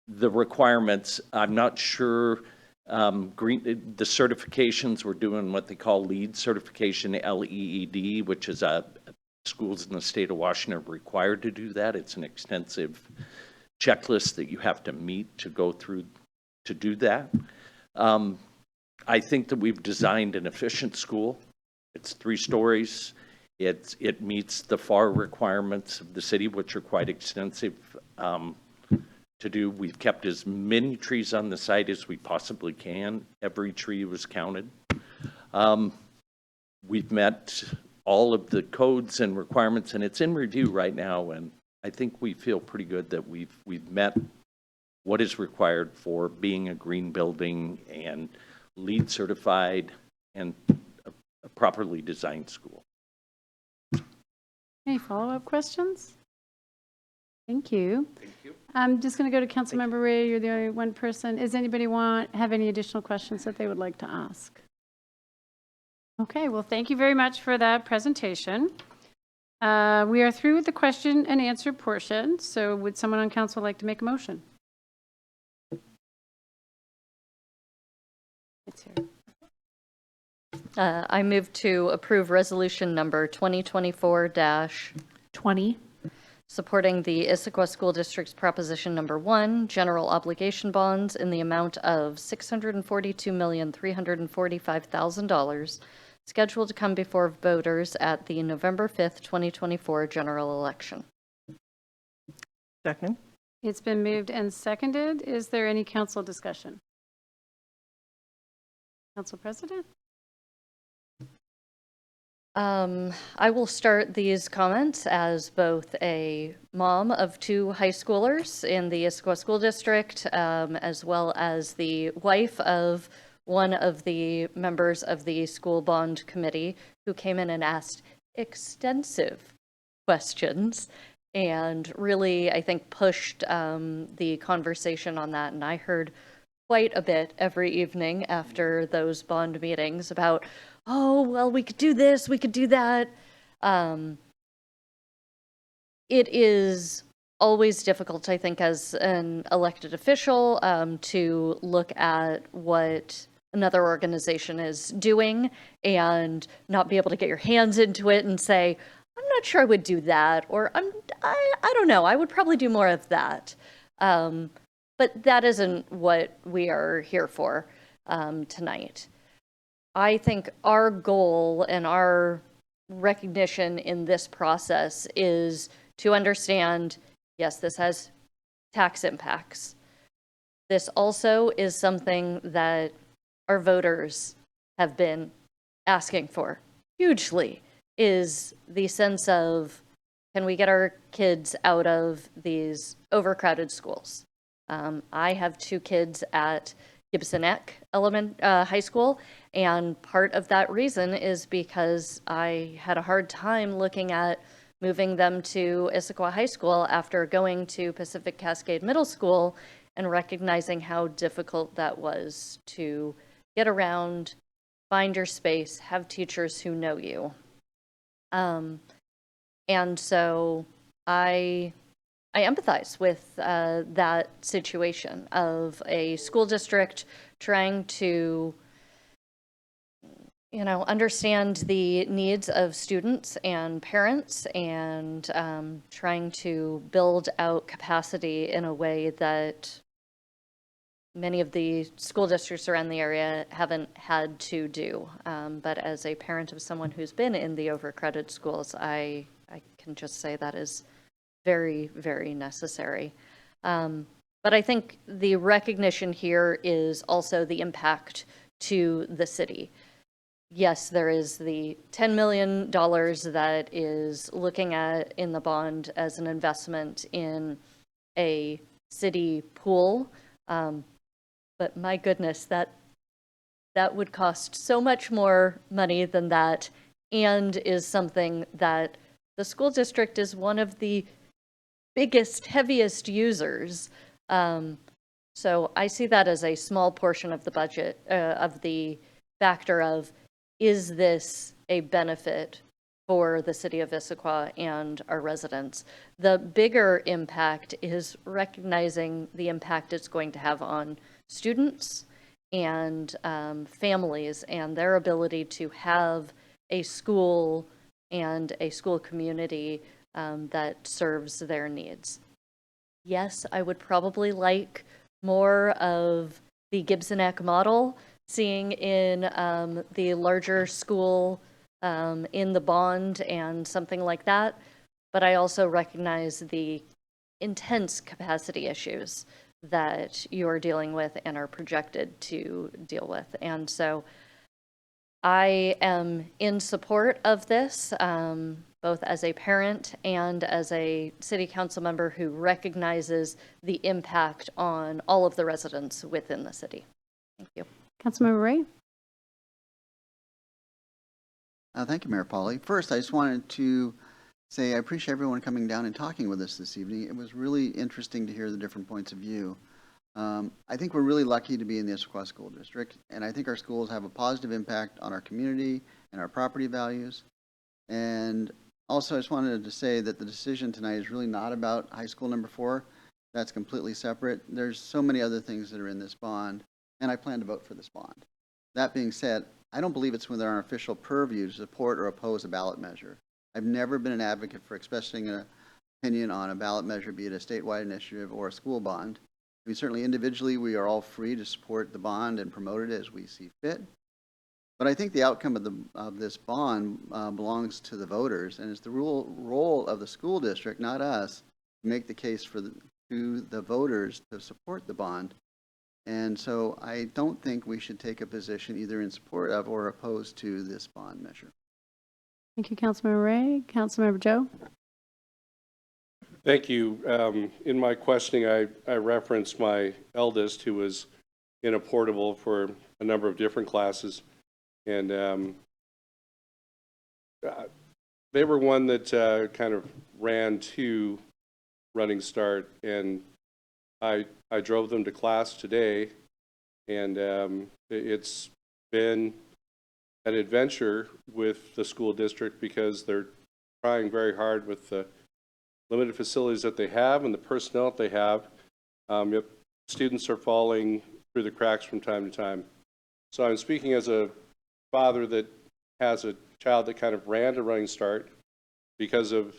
requirements. I'm not sure, the certifications, we're doing what they call LEED certification, LEED, which is schools in the state of Washington are required to do that. It's an extensive checklist that you have to meet to go through to do that. I think that we've designed an efficient school. It's 3 stories. It meets the FAR requirements of the city, which are quite extensive to do. We've kept as many trees on the site as we possibly can. Every tree was counted. We've met all of the codes and requirements, and it's in review right now. And I think we feel pretty good that we've met what is required for being a green building and LEED certified and a properly designed school. Any follow-up questions? Thank you. Thank you. I'm just going to go to Councilmember Ray. You're the only one person. Does anybody have any additional questions that they would like to ask? Okay, well, thank you very much for that presentation. We are through with the question and answer portion. So would someone on council like to make a motion? It's here. I move to approve resolution number 2024-20, supporting the Issaquah School District's proposition number 1, general obligation bonds in the amount of $642,345,000, scheduled to come before voters at the November 5th, 2024 general election. Second. It's been moved and seconded. Is there any council discussion? Council President? I will start these comments as both a mom of 2 high schoolers in the Issaquah School District, as well as the wife of one of the members of the school bond committee who came in and asked extensive questions and really, I think, pushed the conversation on that. And I heard quite a bit every evening after those bond meetings about, oh, well, we could do this, we could do that. It is always difficult, I think, as an elected official to look at what another organization is doing and not be able to get your hands into it and say, I'm not sure I would do that, or I don't know, I would probably do more of that. But that isn't what we are here for tonight. I think our goal and our recognition in this process is to understand, yes, this has tax impacts. This also is something that our voters have been asking for hugely, is the sense of, can we get our kids out of these overcrowded schools? I have 2 kids at Gibson Eck High School. And part of that reason is because I had a hard time looking at moving them to Issaquah High School after going to Pacific Cascade Middle School and recognizing how difficult that was to get around, find your space, have teachers who know you. And so I empathize with that situation of a school district trying to, understand the needs of students and parents and trying to build out capacity in a way that many of the school districts around the area haven't had to do. But as a parent of someone who's been in the overcrowded schools, I can just say that is very, very necessary. But I think the recognition here is also the impact to the city. Yes, there is the $10 million that is looking at in the bond as an investment in a city pool. But my goodness, that would cost so much more money than that, and is something that the school district is one of the biggest, heaviest users. So I see that as a small portion of the budget, of the factor of, is this a benefit for the city of Issaquah and our residents? The bigger impact is recognizing the impact it's going to have on students and families and their ability to have a school and a school community that serves their needs. Yes, I would probably like more of the Gibson Eck model, seeing in the larger school in the bond and something like that. But I also recognize the intense capacity issues that you're dealing with and are projected to deal with. And so I am in support of this, both as a parent and as a city council member who recognizes the impact on all of the residents within the city. Thank you. Councilmember Ray? Thank you, Mayor Polly. First, I just wanted to say I appreciate everyone coming down and talking with us this evening. It was really interesting to hear the different points of view. I think we're really lucky to be in the Issaquah School District, and I think our schools have a positive impact on our community and our property values. And also, I just wanted to say that the decision tonight is really not about high school number 4. That's completely separate. There's so many other things that are in this bond, and I plan to vote for this bond. That being said, I don't believe it's within our official purview to support or oppose a ballot measure. I've never been an advocate for expressing an opinion on a ballot measure, be it a statewide initiative or a school bond. I mean, certainly individually, we are all free to support the bond and promote it as we see fit. But I think the outcome of this bond belongs to the voters, and it's the role of the school district, not us, to make the case to the voters to support the bond. And so I don't think we should take a position either in support of or opposed to this bond measure. Thank you, Councilmember Ray. Councilmember Joe? Thank you. In my questioning, I referenced my eldest, who was in a portable for a number of different classes. And they were one that kind of ran to Running Start. And I drove them to class today. And it's been an adventure with the school district because they're trying very hard with the limited facilities that they have and the personnel that they have. Yet students are falling through the cracks from time to time. So I'm speaking as a father that has a child that kind of ran to Running Start because of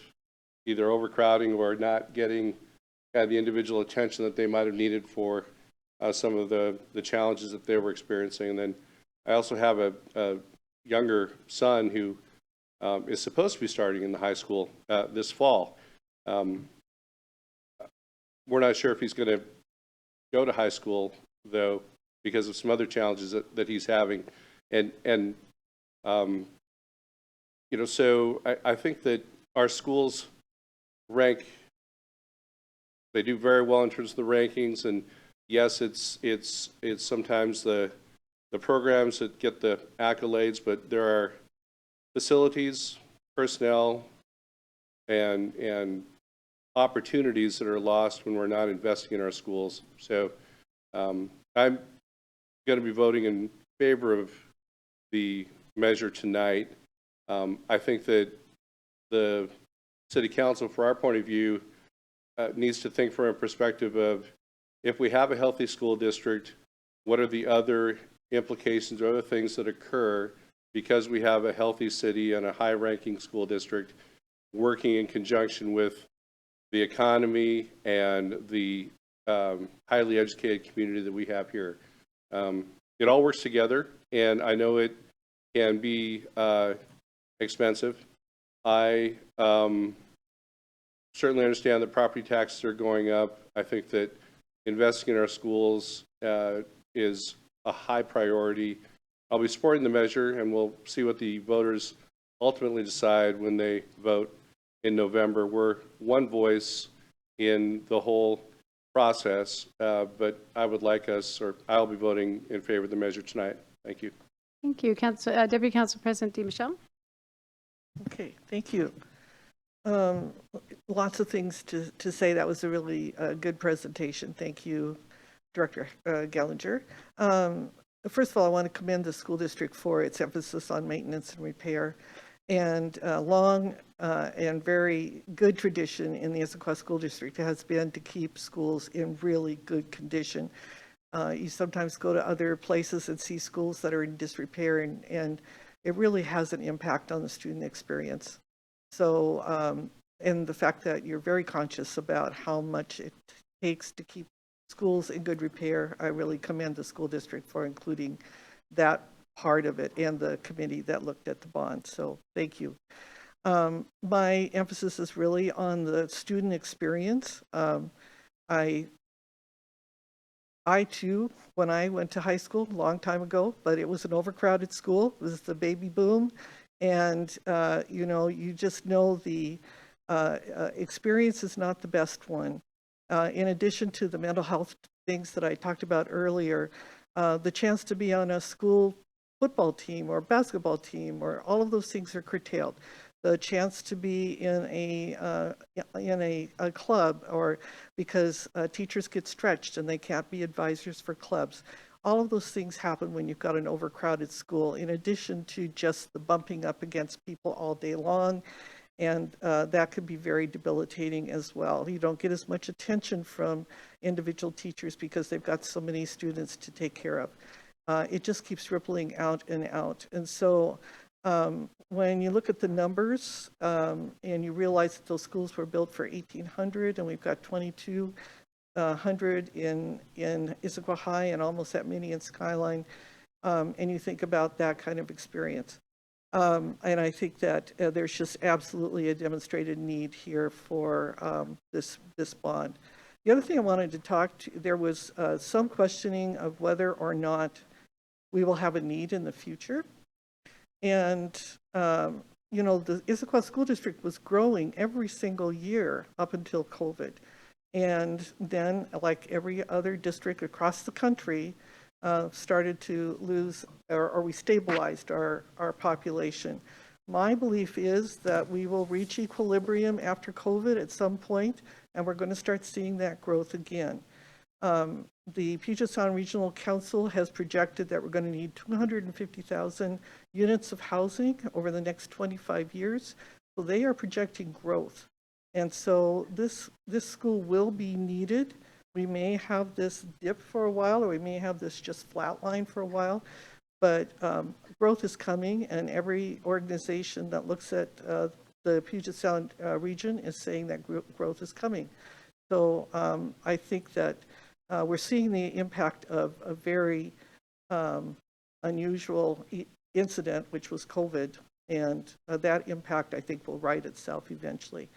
either overcrowding or not getting the individual attention that they might have needed for some of the challenges that they were experiencing. And then I also have a younger son who is supposed to be starting in the high school this fall. We're not sure if he's going to go to high school, though, because of some other challenges that he's having. And you know, so I think that our schools rank, they do very well in terms of the rankings, and yes, it's sometimes the programs that get the accolades, but there are facilities, personnel, and opportunities that are lost when we're not investing in our schools. So I'm going to be voting in favor of the measure tonight. I think that the City Council, for our point of view, needs to think from a perspective of, if we have a healthy school district, what are the other implications or other things that occur because we have a healthy city and a high-ranking school district working in conjunction with the economy and the highly educated community that we have here. It all works together, and I know it can be expensive. I certainly understand that property taxes are going up. I think that investing in our schools is a high priority. I'll be supporting the measure, and we'll see what the voters ultimately decide when they vote in November. We're one voice in the whole process, but I would like us, or I'll be voting in favor of the measure tonight. Thank you. Thank you. Deputy Council President DiMichele. Okay, thank you. Lots of things to say. That was a really good presentation. Thank you, Director Gallinger. First of all, I want to commend the school district for its emphasis on maintenance and repair, and long and very good tradition in the Issaquah School District has been to keep schools in really good condition. You sometimes go to other places and see schools that are in disrepair, and it really has an impact on the student experience. So, and the fact that you're very conscious about how much it takes to keep schools in good repair, I really commend the school district for including that part of it and the committee that looked at the bond. So thank you. My emphasis is really on the student experience. I too, when I went to high school a long time ago, but it was an overcrowded school. It was the baby boom. And, you know, you just know the experience is not the best one. In addition to the mental health things that I talked about earlier, the chance to be on a school football team or basketball team, or all of those things are curtailed. The chance to be in a club, or because teachers get stretched and they can't be advisors for clubs. All of those things happen when you've got an overcrowded school, in addition to just the bumping up against people all day long. And that could be very debilitating as well. You don't get as much attention from individual teachers because they've got so many students to take care of. It just keeps rippling out and out. And so when you look at the numbers and you realize that those schools were built for 1,800 and we've got 2,200 in Issaquah High and almost that many in Skyline, and you think about that kind of experience. And I think that there's just absolutely a demonstrated need here for this bond. The other thing I wanted to talk to, there was some questioning of whether or not we will have a need in the future. And, you know, the Issaquah School District was growing every single year up until COVID. And then, like every other district across the country, started to lose, or we stabilized our population. My belief is that we will reach equilibrium after COVID at some point, and we're going to start seeing that growth again. The Puget Sound Regional Council has projected that we're going to need 250,000 units of housing over the next 25 years. So they are projecting growth. And so this school will be needed. We may have this dip for a while, or we may have this just flatline for a while, but growth is coming, and every organization that looks at the Puget Sound region is saying that growth is coming. So I think that we're seeing the impact of a very unusual incident, which was COVID, and that impact, I think, will right itself eventually.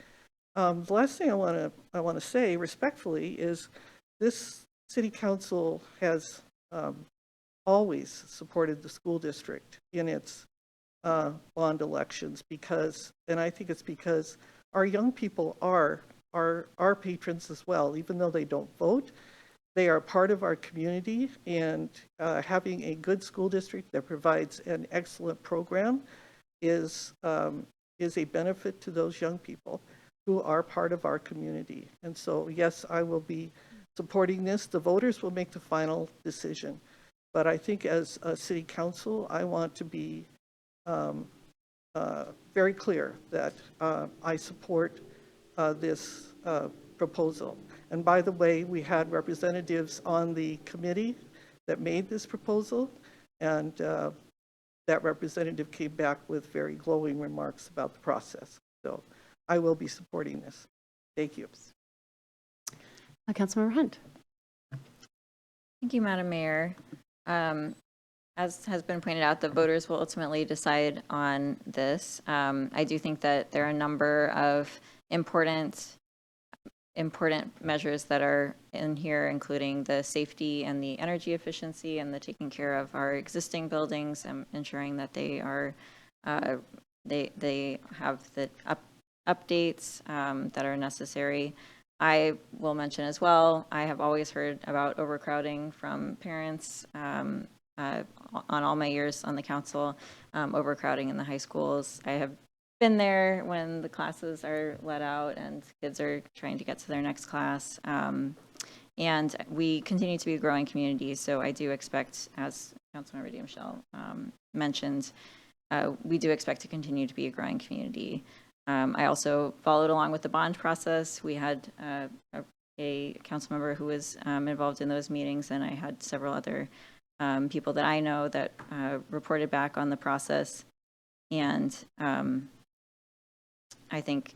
The last thing I want to say respectfully is this city council has always supported the school district in its bond elections because, and I think it's because our young people are our patrons as well, even though they don't vote. they are part of our community, and having a good school district that provides an excellent program is a benefit to those young people who are part of our community. And so, yes, I will be supporting this. The voters will make the final decision. But I think as a city council, I want to be very clear that I support this proposal. And by the way, we had representatives on the committee that made this proposal, and that representative came back with very glowing remarks about the process. So I will be supporting this. Thank you. Councilmember Hunt. Thank you, Madam Mayor. As has been pointed out, the voters will ultimately decide on this. I do think that there are a number of important measures that are in here, including the safety and the energy efficiency and the taking care of our existing buildings and ensuring that they are they have the updates that are necessary. I will mention as well, I have always heard about overcrowding from parents on all my years on the council, overcrowding in the high schools. I have been there when the classes are let out and kids are trying to get to their next class. And we continue to be a growing community, so I do expect, as Councilmember DiMichele mentioned, we do expect to continue to be a growing community. I also followed along with the bond process. We had a council member who was involved in those meetings, and I had several other people that I know that reported back on the process. And I think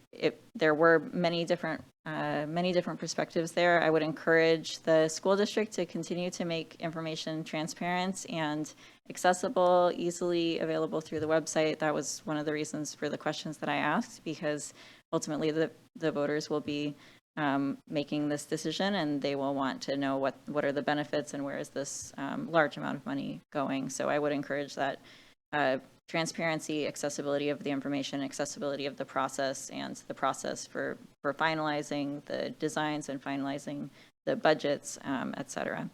there were many different perspectives there. I would encourage the school district to continue to make information transparent and accessible, easily available through the website. That was one of the reasons for the questions that I asked, because ultimately the voters will be making this decision, and they will want to know what are the benefits and where is this large amount of money going. So I would encourage that transparency, accessibility of the information, accessibility of the process, and the process for finalizing the designs and finalizing the budgets, et cetera.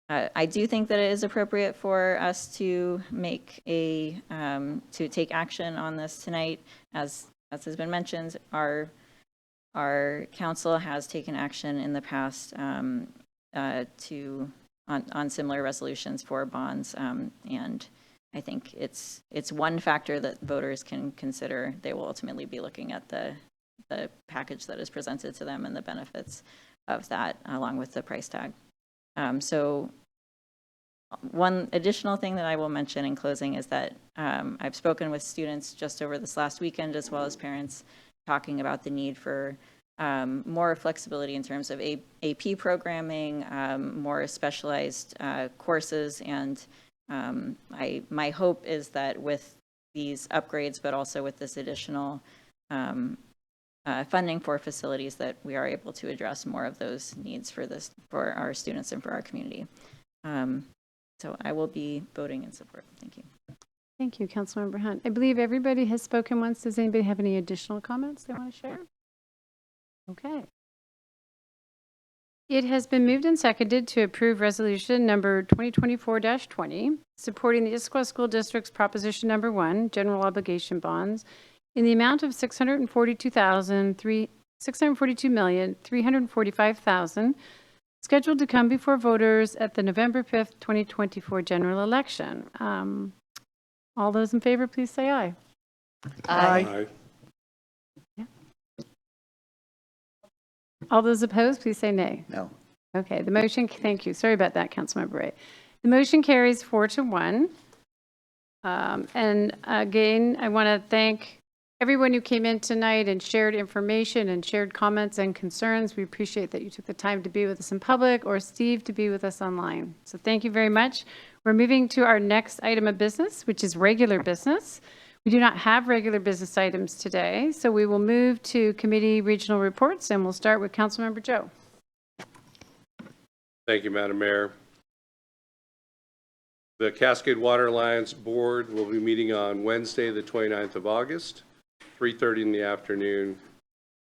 I do think that it is appropriate for us to make to take action on this tonight. As has been mentioned, our council has taken action in the past on similar resolutions for bonds, and I think it's one factor that voters can consider. They will ultimately be looking at the package that is presented to them and the benefits of that, along with the price tag. So one additional thing that I will mention in closing is that I've spoken with students just over this last weekend, as well as parents, talking about the need for more flexibility in terms of AP programming, more specialized courses, and my hope is that with these upgrades, but also with this additional funding for facilities, that we are able to address more of those needs for our students and for our community. So I will be voting in support. Thank you. Thank you, Councilmember Hunt. I believe everybody has spoken once. Does anybody have any additional comments they want to share? Okay. It has been moved and seconded to approve resolution number 2024-20, supporting the Issaquah School District's proposition number 1, general obligation bonds, in the amount of $642,345,000, scheduled to come before voters at the November 5th, 2024 general election. All those in favor, please say aye. Aye. Yeah. All those opposed, please say nay. No. Okay, the motion, thank you. Sorry about that, Councilmember Ray. The motion carries 4-1. And again, I want to thank everyone who came in tonight and shared information and shared comments and concerns. We appreciate that you took the time to be with us in public, or Steve to be with us online. So thank you very much. We're moving to our next item of business, which is regular business. We do not have regular business items today, so we will move to committee regional reports, and we'll start with Councilmember Joe. Thank you, Madam Mayor. The Cascade Water Alliance Board will be meeting on Wednesday, the 29th of August, 3:30 in the afternoon.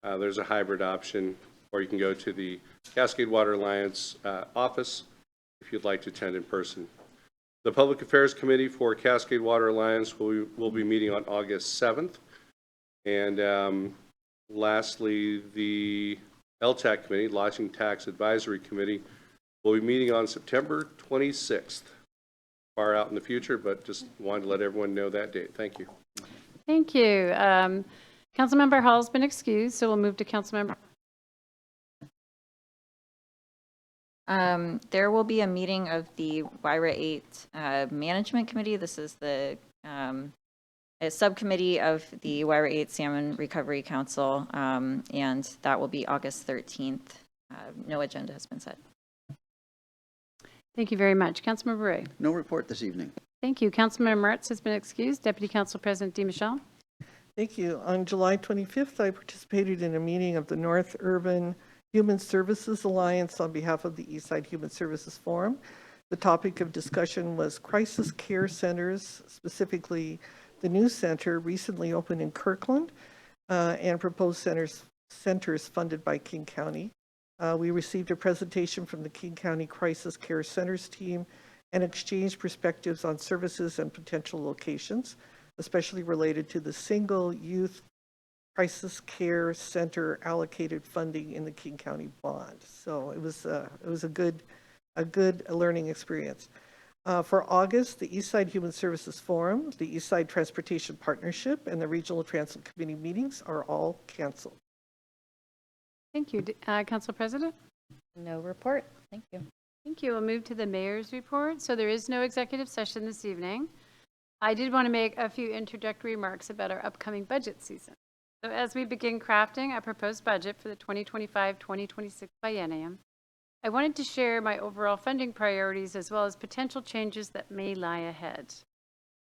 There's a hybrid option, or you can go to the Cascade Water Alliance office if you'd like to attend in person. The Public Affairs Committee for Cascade Water Alliance will be meeting on August 7th. And lastly, the LTAC Committee, Lodging Tax Advisory Committee, will be meeting on September 26th. Far out in the future, but just wanted to let everyone know that date. Thank you. Thank you. Councilmember Hall's been excused, so we'll move to Councilmember. There will be a meeting of the WIRA 8 Management Committee. This is the a subcommittee of the WIRA 8 Salmon Recovery Council, and that will be August 13th. No agenda has been set. Thank you very much. Councilmember Ray. No report this evening. Thank you. Councilmember Mertz has been excused. Deputy Council President DiMichele. Thank you. On July 25th, I participated in a meeting of the North Urban Human Services Alliance on behalf of the Eastside Human Services Forum. The topic of discussion was crisis care centers, specifically the new center recently opened in Kirkland, and proposed centers funded by King County. We received a presentation from the King County Crisis Care Centers team and exchanged perspectives on services and potential locations, especially related to the single youth crisis care center allocated funding in the King County bond. So it was a good learning experience. For August, the Eastside Human Services Forum, the Eastside Transportation Partnership, and the Regional Transit Committee meetings are all canceled. Thank you. Council President? No report. Thank you. Thank you. We'll move to the mayor's report. So there is no executive session this evening. I did want to make a few introductory remarks about our upcoming budget season. So as we begin crafting a proposed budget for the 2025-2026 biennium, I wanted to share my overall funding priorities as well as potential changes that may lie ahead.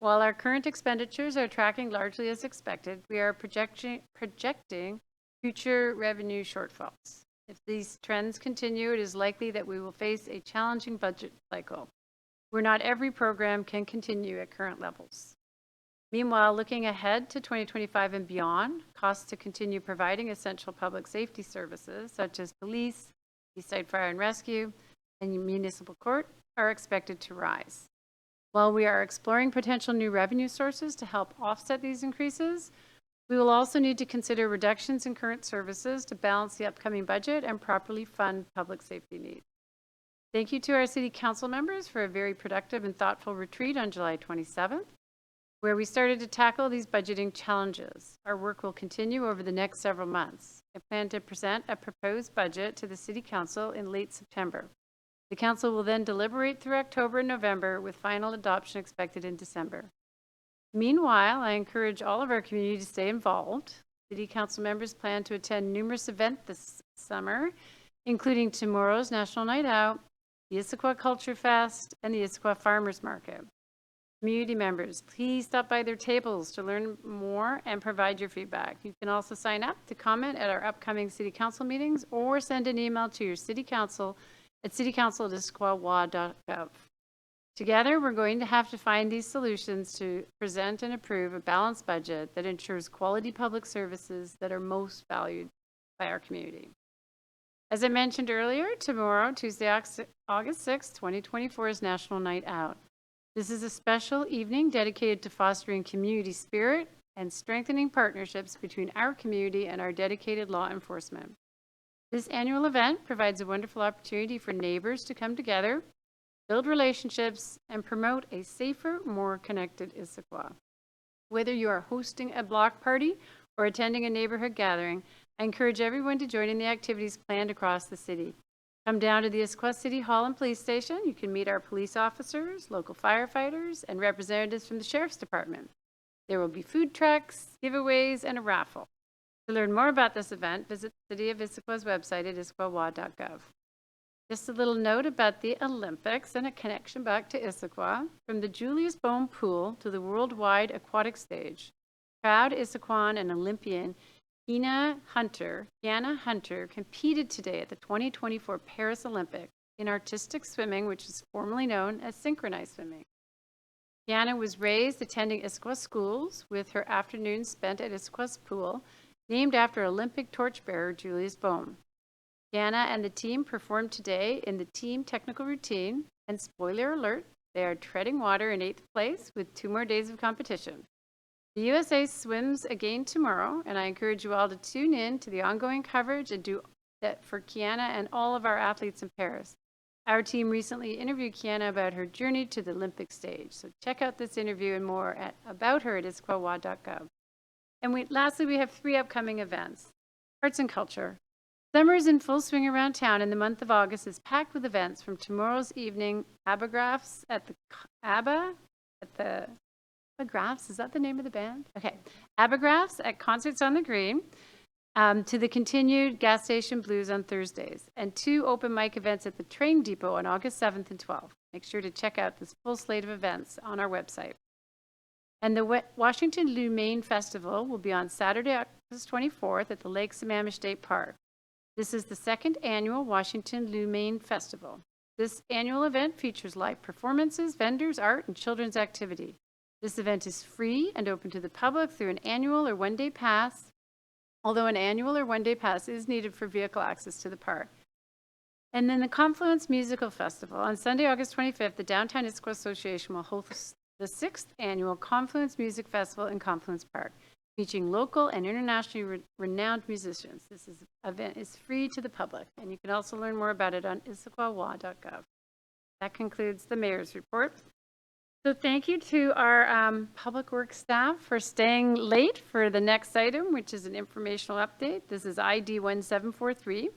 While our current expenditures are tracking largely as expected, we are projecting future revenue shortfalls. If these trends continue, it is likely that we will face a challenging budget cycle, where not every program can continue at current levels. Meanwhile, looking ahead to 2025 and beyond, costs to continue providing essential public safety services, such as police, Eastside Fire and Rescue, and municipal court, are expected to rise. While we are exploring potential new revenue sources to help offset these increases, we will also need to consider reductions in current services to balance the upcoming budget and properly fund public safety needs. Thank you to our City Council members for a very productive and thoughtful retreat on July 27th, where we started to tackle these budgeting challenges. Our work will continue over the next several months. I plan to present a proposed budget to the City Council in late September. The Council will then deliberate through October and November, with final adoption expected in December. Meanwhile, I encourage all of our community to stay involved. City Council members plan to attend numerous events this summer, including tomorrow's National Night Out, the Issaquah Culture Fest, and the Issaquah Farmers Market. Community members, please stop by their tables to learn more and provide your feedback. You can also sign up to comment at our upcoming City Council meetings or send an email to your City Council at citycouncil@issaquahwa.gov. Together, we're going to have to find these solutions to present and approve a balanced budget that ensures quality public services that are most valued by our community. As I mentioned earlier, tomorrow, Tuesday, August 6, 2024, is National Night Out. This is a special evening dedicated to fostering community spirit and strengthening partnerships between our community and our dedicated law enforcement. This annual event provides a wonderful opportunity for neighbors to come together, build relationships, and promote a safer, more connected Issaquah. Whether you are hosting a block party or attending a neighborhood gathering, I encourage everyone to join in the activities planned across the city. Come down to the Issaquah City Hall and Police Station. You can meet our police officers, local firefighters, and representatives from the Sheriff's Department. There will be food trucks, giveaways, and a raffle. To learn more about this event, visit the City of Issaquah's website at issaquahwa.gov. Just a little note about the Olympics and a connection back to Issaquah. From the Julius Bone Pool to the worldwide aquatic stage, proud Issaquahan and Olympian Kiana Hunter competed today at the 2024 Paris Olympics in artistic swimming, which is formerly known as synchronized swimming. Kiana was raised attending Issaquah schools, with her afternoons spent at Issaquah's pool, named after Olympic torchbearer Julius Bone. Kiana and the team performed today in the team technical routine, and spoiler alert, they are treading water in 8th place with 2 more days of competition. The USA swims again tomorrow, and I encourage you all to tune in to the ongoing coverage and do that for Kiana and all of our athletes in Paris. Our team recently interviewed Kiana about her journey to the Olympic stage, so check out this interview and more about her at issaquah.gov. And lastly, we have 3 upcoming events. Arts and culture. Summer is in full swing around town, and the month of August is packed with events from tomorrow's evening, Abagraphs at the Abagraphs, is that the name of the band? Okay. Abagraphs at Concerts on the Green, to the continued Gas Station Blues on Thursdays, and 2 open mic events at the train depot on August 7th and 12th. Make sure to check out this full slate of events on our website. And the Washington Lumaine Festival will be on Saturday, August 24th at the Lake Sammamish State Park. This is the 2nd annual Washington Lumaine Festival. This annual event features live performances, vendors, art, and children's activity. This event is free and open to the public through an annual or one-day pass, although an annual or one-day pass is needed for vehicle access to the park. And then the Confluence Musical Festival. On Sunday, August 25th, the Downtown Issaquah Association will host the 6th annual Confluence Music Festival in Confluence Park, featuring local and internationally renowned musicians. This event is free to the public, and you can also learn more about it on issaquah.gov. That concludes the mayor's report. So thank you to our public works staff for staying late for the next item, which is an informational update. This is ID 1743,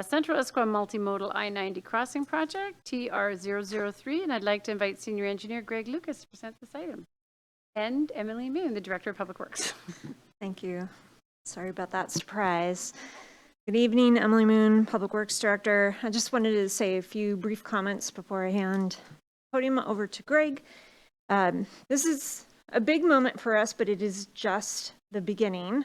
Central Issaquah Multimodal I-90 Crossing Project, TR003, and I'd like to invite Senior Engineer Greg Lucas to present this item. And Emily Moon, the Director of Public Works. Thank you. Sorry about that surprise. Good evening, Emily Moon, Public Works Director. I just wanted to say a few brief comments before I hand the podium over to Greg. This is a big moment for us, but it is just the beginning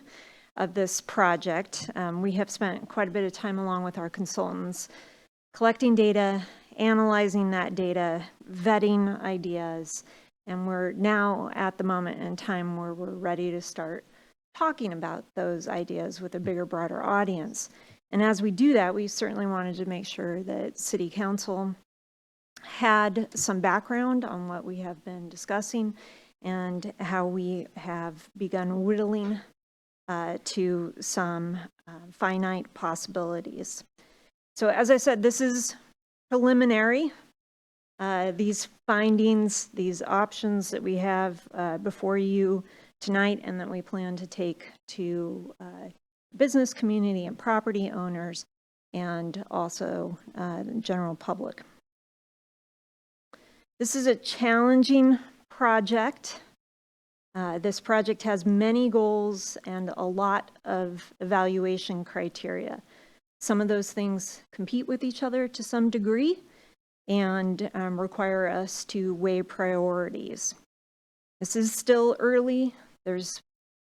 of this project. We have spent quite a bit of time along with our consultants collecting data, analyzing that data, vetting ideas, and we're now at the moment in time where we're ready to start talking about those ideas with a bigger, broader audience. And as we do that, we certainly wanted to make sure that City Council had some background on what we have been discussing and how we have begun whittling to some finite possibilities. So as I said, this is preliminary. These findings, these options that we have before you tonight and that we plan to take to business community and property owners and also the general public. This is a challenging project. This project has many goals and a lot of evaluation criteria. Some of those things compete with each other to some degree and require us to weigh priorities. This is still early. There's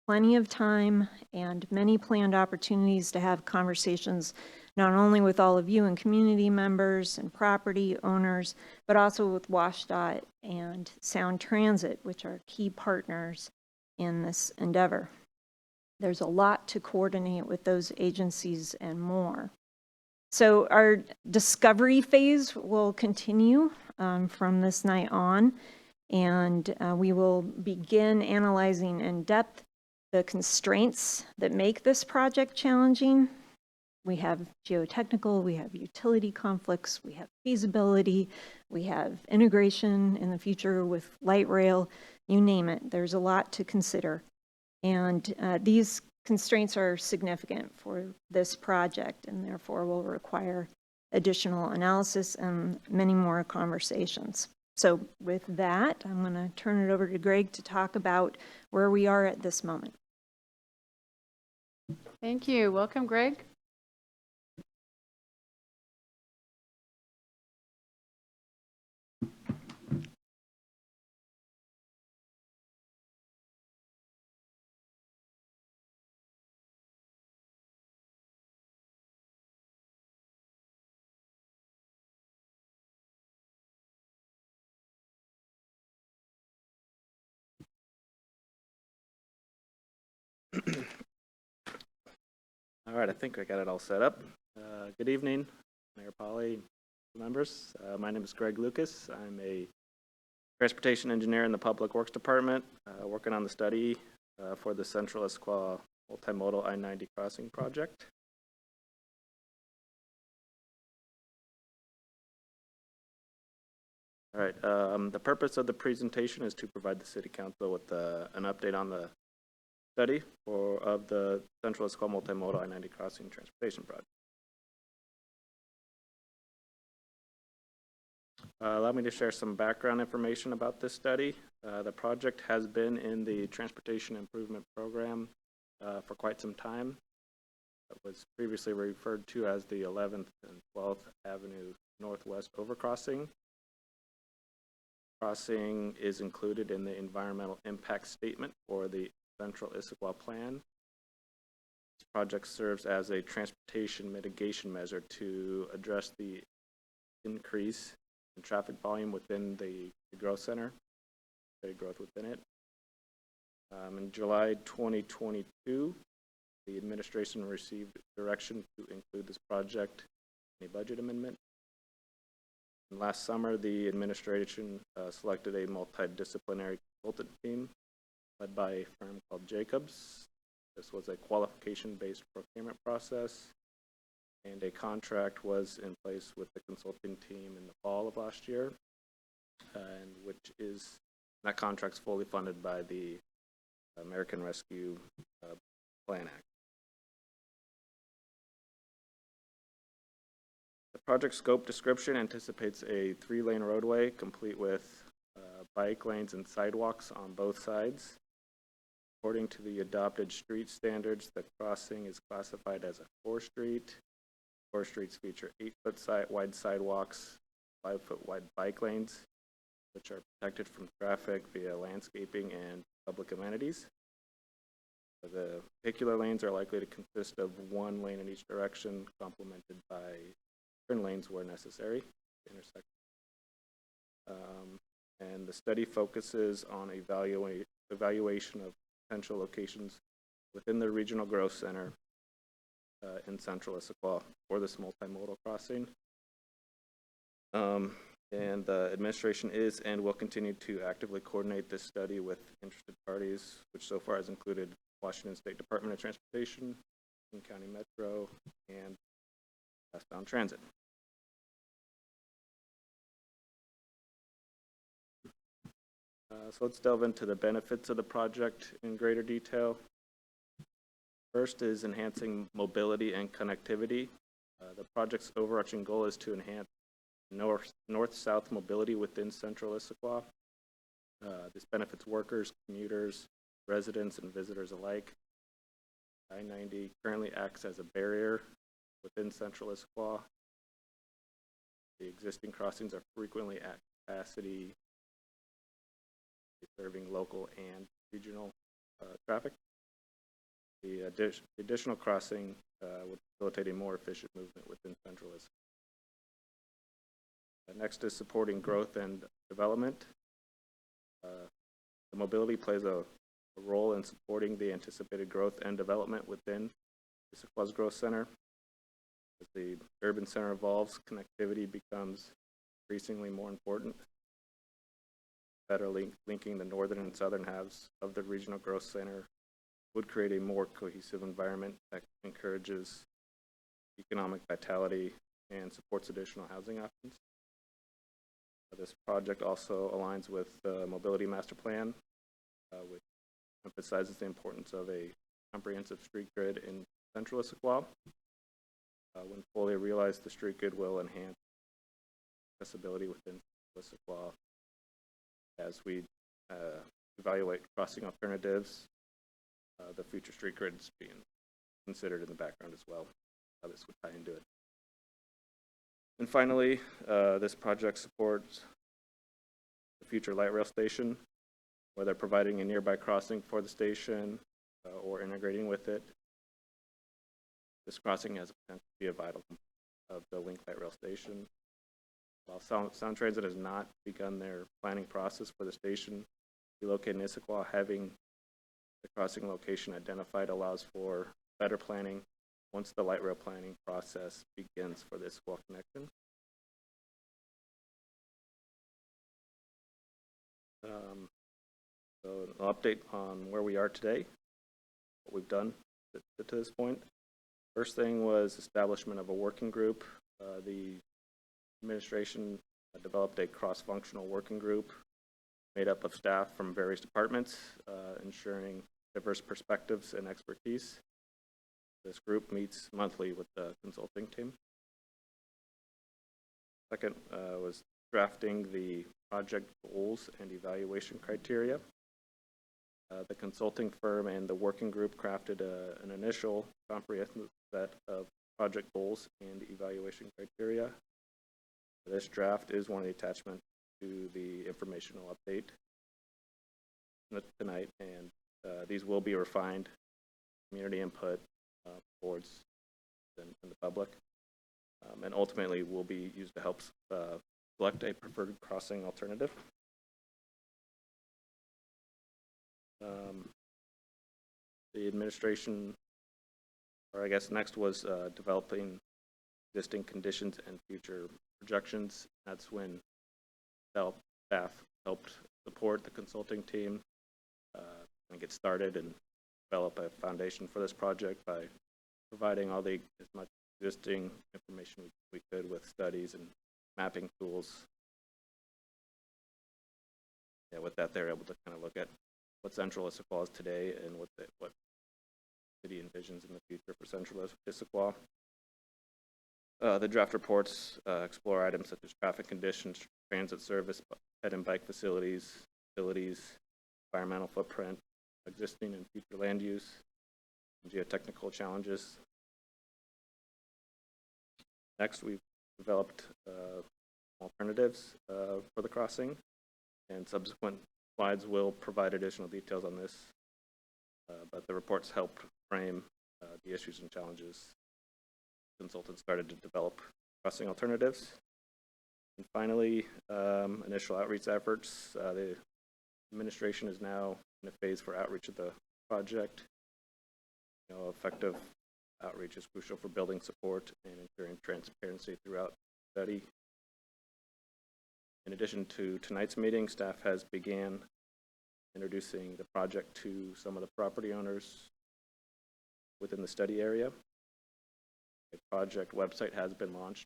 plenty of time and many planned opportunities to have conversations not only with all of you and community members and property owners, but also with WashDOT and Sound Transit, which are key partners in this endeavor. There's a lot to coordinate with those agencies and more. So our discovery phase will continue from this night on, and we will begin analyzing in depth the constraints that make this project challenging. We have geotechnical, we have utility conflicts, we have feasibility, we have integration in the future with light rail, you name it. There's a lot to consider. And these constraints are significant for this project and therefore will require additional analysis and many more conversations. So with that, I'm going to turn it over to Greg to talk about where we are at this moment. Thank you. Welcome, Greg. All right, I think I got it all set up. Good evening, Mayor Polly, members. My name is Greg Lucas. I'm a transportation engineer in the Public Works Department, working on the study for the Central Issaquah Multimodal I-90 crossing project. All right, the purpose of the presentation is to provide the City Council with an update on the study of the Central Issaquah Multimodal I-90 crossing transportation project. Allow me to share some background information about this study. The project has been in the Transportation Improvement Program for quite some time. It was previously referred to as the 11th and 12th Avenue Northwest Overcrossing. Crossing is included in the environmental impact statement for the Central Issaquah Plan. This project serves as a transportation mitigation measure to address the increase in traffic volume within the growth center, the growth within it. In July 2022, the administration received direction to include this project in a budget amendment. And last summer, the administration selected a multidisciplinary consultant team led by a firm called Jacobs. This was a qualification-based procurement process, and a contract was in place with the consulting team in the fall of last year, and that contract's fully funded by the American Rescue Plan Act. The project scope description anticipates a 3-lane roadway complete with bike lanes and sidewalks on both sides. According to the adopted street standards, the crossing is classified as a 4 street. 4 streets feature 8-foot wide sidewalks, 5-foot wide bike lanes, which are protected from traffic via landscaping and public amenities. The vehicular lanes are likely to consist of 1 lane in each direction, complemented by turn lanes where necessary to intersect. And the study focuses on evaluation of potential locations within the regional growth center in Central Issaquah for this multimodal crossing. And the administration is and will continue to actively coordinate this study with interested parties, which so far has included Washington State Department of Transportation, King County Metro, and Westbound Transit. So let's delve into the benefits of the project in greater detail. First is enhancing mobility and connectivity. The project's overarching goal is to enhance north-south mobility within Central Issaquah. This benefits workers, commuters, residents, and visitors alike. I-90 currently acts as a barrier within Central Issaquah. The existing crossings are frequently at capacity, serving local and regional traffic. The additional crossing would facilitate a more efficient movement within Central Issaquah. Next is supporting growth and development. The mobility plays a role in supporting the anticipated growth and development within Issaquah's growth center. As the urban center evolves, connectivity becomes increasingly more important. Better linking the northern and southern halves of the regional growth center would create a more cohesive environment that encourages economic vitality and supports additional housing options. This project also aligns with the Mobility Master Plan, which emphasizes the importance of a comprehensive street grid in Central Issaquah. When fully realized, the street grid will enhance accessibility within Issaquah as we evaluate crossing alternatives. The future street grid is being considered in the background as well, how this would tie into it. And finally, this project supports the future light rail station, whether providing a nearby crossing for the station or integrating with it. This crossing has the potential to be a vital component of the Link Light Rail Station. While Sound Transit has not begun their planning process for the station located in Issaquah, having the crossing location identified allows for better planning once the light rail planning process begins for the Issaquah connection. So an update on where we are today, what we've done to this point. First thing was establishment of a working group. The administration developed a cross-functional working group made up of staff from various departments, ensuring diverse perspectives and expertise. This group meets monthly with the consulting team. Second was drafting the project goals and evaluation criteria. The consulting firm and the working group crafted an initial comprehensive set of project goals and evaluation criteria. This draft is one of the attachments to the informational update tonight, and these will be refined, community input, boards, and the public, and ultimately will be used to help select a preferred crossing alternative. The administration, or I guess next was developing existing conditions and future projections. That's when staff helped support the consulting team and get started and develop a foundation for this project by providing as much existing information we could with studies and mapping tools. Yeah, with that, they're able to kind of look at what Central Issaquah is today and what city envisions in the future for Central Issaquah. The draft reports explore items such as traffic conditions, transit service, ped and bike facilities, environmental footprint, existing and future land use, and geotechnical challenges. Next, we've developed alternatives for the crossing, and subsequent slides will provide additional details on this, but the reports help frame the issues and challenges. Consultants started to develop crossing alternatives. And finally, initial outreach efforts. The administration is now in a phase for outreach of the project. Effective outreach is crucial for building support and ensuring transparency throughout the study. In addition to tonight's meeting, staff has began introducing the project to some of the property owners within the study area. A project website has been launched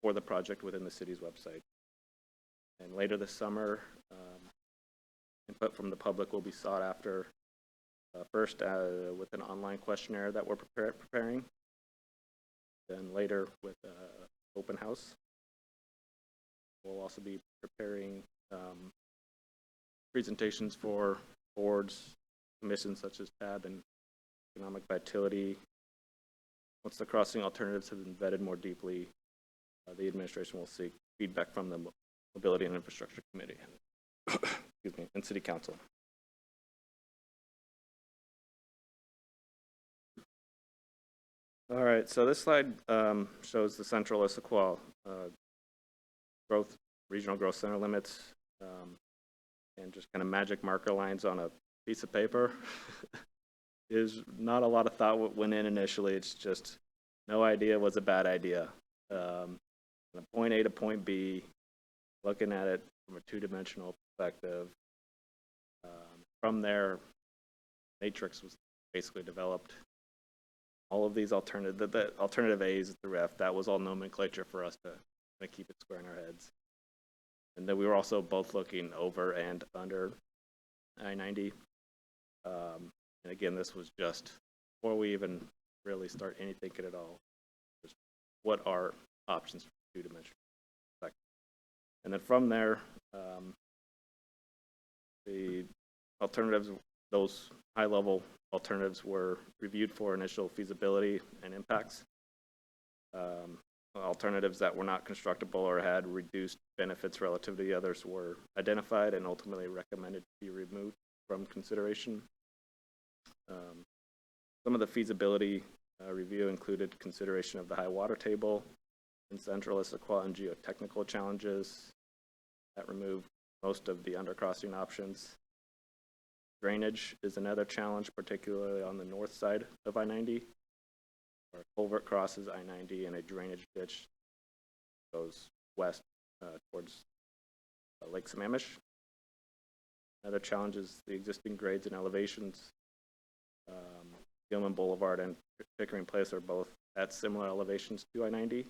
for the project within the city's website. And later this summer, input from the public will be sought after, first with an online questionnaire that we're preparing, then later with open house. We'll also be preparing presentations for boards, commissions such as TAB and Economic Vitality. Once the crossing alternatives have been vetted more deeply, the administration will seek feedback from the Mobility and Infrastructure Committee excuse me, and City Council. All right, so this slide shows the Central Issaquah regional growth center limits, and just kind of magic marker lines on a piece of paper. Is not a lot of thought went in initially. It's just no idea was a bad idea. Point A to point B, looking at it from a two-dimensional perspective. From there, matrix was basically developed. All of these the alternative A's, the ref, that was all nomenclature for us to keep it square in our heads. And then we were also both looking over and under I-90. And again, this was just before we even really start any thinking at all. Just what are options for two-dimensional perspective? And then from there, the alternatives, those high-level alternatives were reviewed for initial feasibility and impacts. Alternatives that were not constructible or had reduced benefits relative to the others were identified and ultimately recommended to be removed from consideration. Some of the feasibility review included consideration of the high water table in Central Issaquah and geotechnical challenges that removed most of the undercrossing options. Drainage is another challenge, particularly on the north side of I-90. Where a culvert crosses I-90 and a drainage ditch goes west towards Lake Sammamish. Another challenge is the existing grades and elevations. Gilman Boulevard and Pickering Place are both at similar elevations to I-90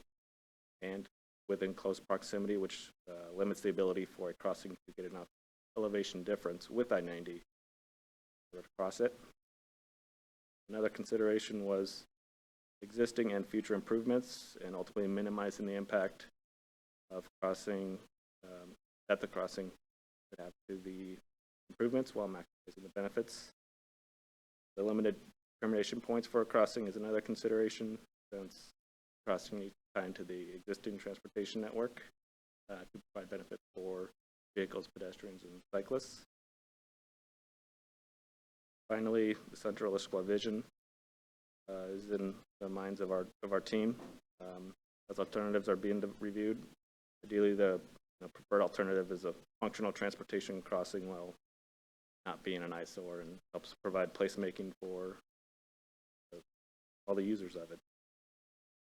and within close proximity, which limits the ability for a crossing to get enough elevation difference with I-90 to cross it. Another consideration was existing and future improvements and ultimately minimizing the impact of crossing at the crossing that have to the improvements while maximizing the benefits. The limited termination points for a crossing is another consideration, since crossing needs to tie into the existing transportation network to provide benefit for vehicles, pedestrians, and cyclists. Finally, the central Issaquah vision is in the minds of our team. As alternatives are being reviewed, ideally the preferred alternative is a functional transportation crossing while not being an eyesore, and helps provide placemaking for all the users of it.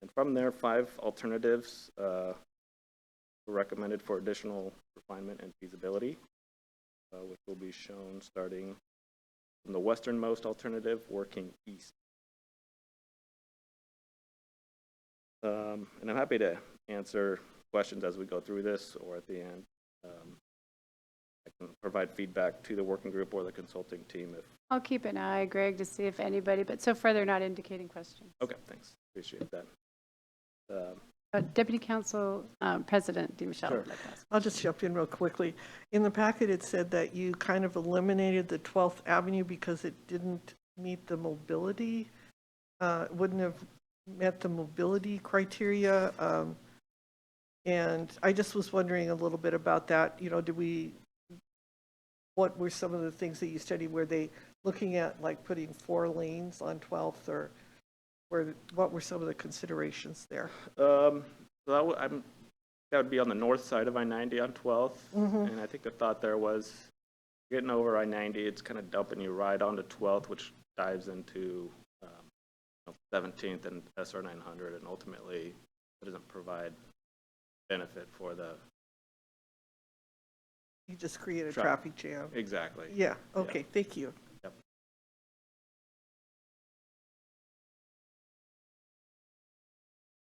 And from there, 5 alternatives were recommended for additional refinement and feasibility, which will be shown starting from the westernmost alternative working east. And I'm happy to answer questions as we go through this or at the end. I can provide feedback to the working group or the consulting team if. I'll keep an eye, Greg, to see if anybody, but so far they're not indicating questions. Okay, thanks. Appreciate that. Deputy Council President DeMichelle would like to ask. I'll just jump in real quickly. In the packet, it said that you kind of eliminated the 12th Avenue because it didn't meet the mobility, wouldn't have met the mobility criteria. And I just was wondering a little bit about that. You know, what were some of the things that you studied? Were they looking at like putting 4 lanes on 12th, or what were some of the considerations there? So that would be on the north side of I-90 on 12th. And I think the thought there was getting over I-90, it's kind of dumping you right onto 12th, which dives into 17th and SR 900, and ultimately it doesn't provide benefit for the. You just create a traffic jam. Exactly. Yeah. Okay. Yeah. Thank you. Yep.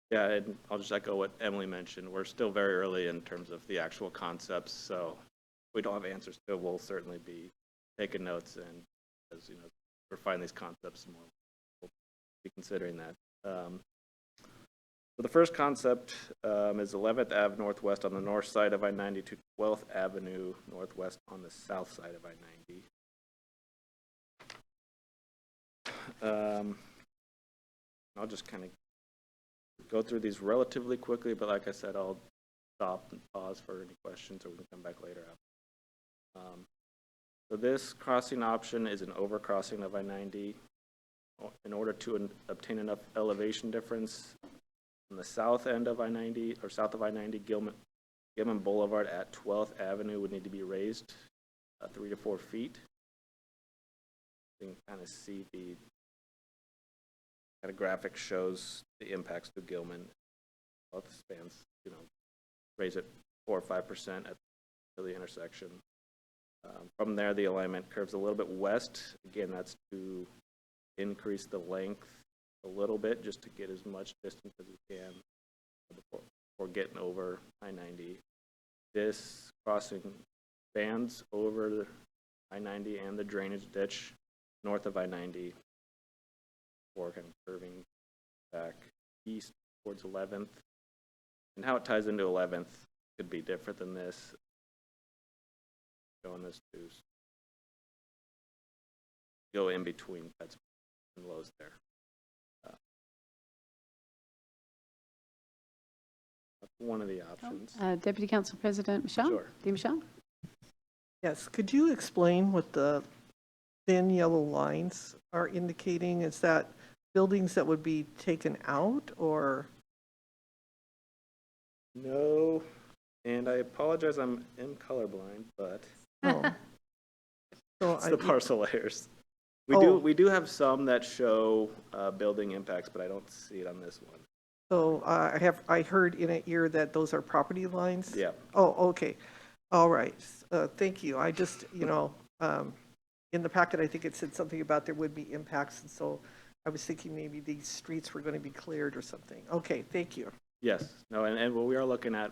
Yeah, and I'll just echo what Emily mentioned. We're still very early in terms of the actual concepts, so we don't have answers to it. We'll certainly be taking notes, and as you know, refine these concepts more. We'll be considering that. So the first concept is 11th Ave Northwest on the north side of I-90 to 12th Avenue Northwest on the south side of I-90. I'll just kind of go through these relatively quickly, but like I said, I'll stop and pause for any questions, or we can come back later. So this crossing option is an overcrossing of I-90. In order to obtain enough elevation difference on the south end of I-90, or south of I-90, Gilman Boulevard at 12th Avenue would need to be raised 3 to 4 feet. You can kind of see the kind of graphic shows the impacts to Gilman. Both spans, raise it 4 or 5% at the intersection. From there, the alignment curves a little bit west. Again, that's to increase the length a little bit, just to get as much distance as we can before getting over I-90. This crossing spans over the I-90 and the drainage ditch north of I-90 before kind of curving back east towards 11th. And how it ties into 11th could be different than this. Showing this to go in between Pets and Lowe's there. That's one of the options. Deputy Council President Michelle? Sure. DeMichelle? Yes. Could you explain what the thin yellow lines are indicating? Is that buildings that would be taken out, or? No, and I apologize, I'm colorblind, but So It's the parcel layers. Oh. We do have some that show building impacts, but I don't see it on this one. So I heard in an ear that those are property lines? Yeah. Oh, okay. All right. Thank you. I just, in the packet, I think it said something about there would be impacts, and so I was thinking maybe these streets were going to be cleared or something. Okay, thank you. Yes. No, and we are looking at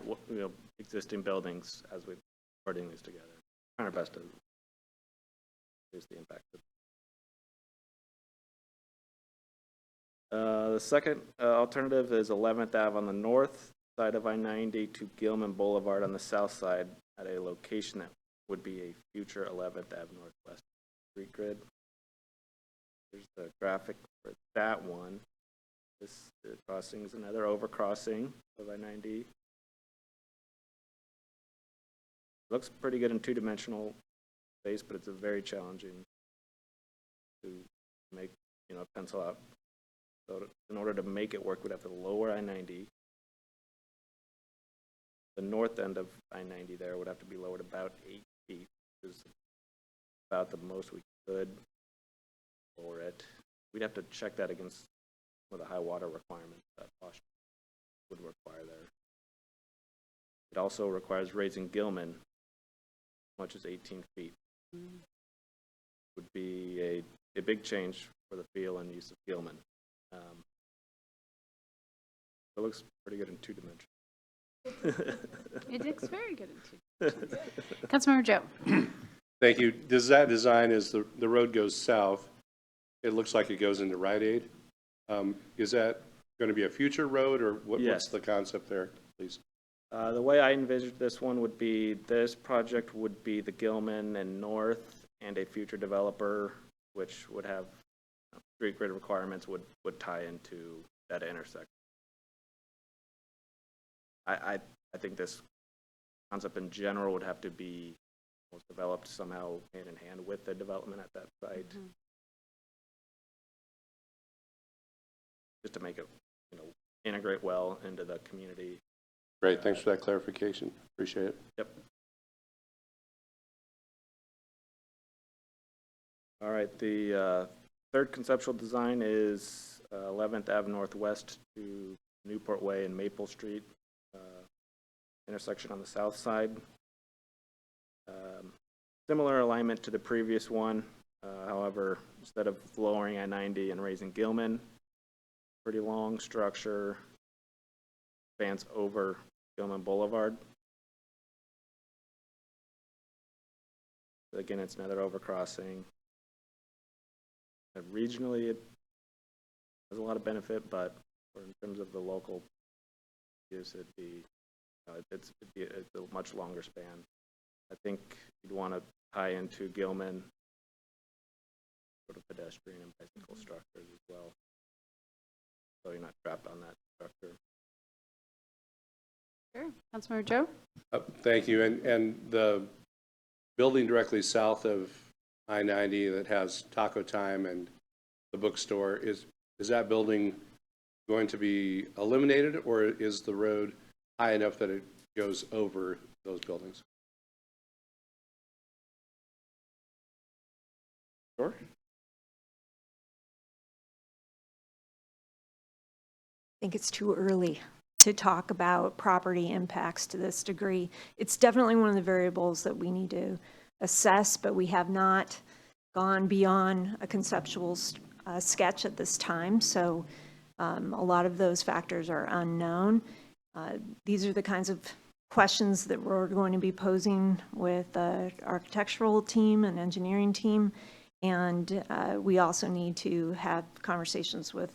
existing buildings as we're putting these together. Trying our best to reduce the impact. The second alternative is 11th Ave on the north side of I-90 to Gilman Boulevard on the south side at a location that would be a future 11th Ave Northwest street grid. There's the graphic for that one. This crossing is another overcrossing of I-90. Looks pretty good in two-dimensional space, but it's a very challenging to make, pencil out. So in order to make it work, we'd have to lower I-90. The north end of I-90 there would have to be lowered about 8 feet, which is about the most we could lower it. We'd have to check that against some of the high water requirements that Washington would require there. It also requires raising Gilman as much as 18 feet. Would be a big change for the feel and use of Gilman. It looks pretty good in two dimensions. It looks very good in two. Councilmember Joe. Thank you. Does that design, as the road goes south, it looks like it goes into Rite Aid? Is that going to be a future road, or what's the concept there, please? The way I envisioned this one would be, this project would be the Gilman and North, and a future developer, which would have street grid requirements, would tie into that intersection. I think this concept in general would have to be developed somehow hand in hand with the development at that site. Just to make it, integrate well into the community. Great, thanks for that clarification. Appreciate it. Yep. All right, the third conceptual design is 11th Ave Northwest to Newport Way and Maple Street intersection on the south side. Similar alignment to the previous one, however, instead of lowering I-90 and raising Gilman, pretty long structure spans over Gilman Boulevard. Again, it's another overcrossing. Regionally, it has a lot of benefit, but in terms of the local use, it's a much longer span. I think you'd want to tie into Gilman, sort of pedestrian and bicycle structures as well, so you're not trapped on that structure. Sure. Councilmember Joe? Thank you. And the building directly south of I-90 that has Taco Time and the bookstore, is that building going to be eliminated, or is the road high enough that it goes over those buildings? Sure. I think it's too early to talk about property impacts to this degree. It's definitely one of the variables that we need to assess, but we have not gone beyond a conceptual sketch at this time. So a lot of those factors are unknown. These are the kinds of questions that we're going to be posing with the architectural team and engineering team. And we also need to have conversations with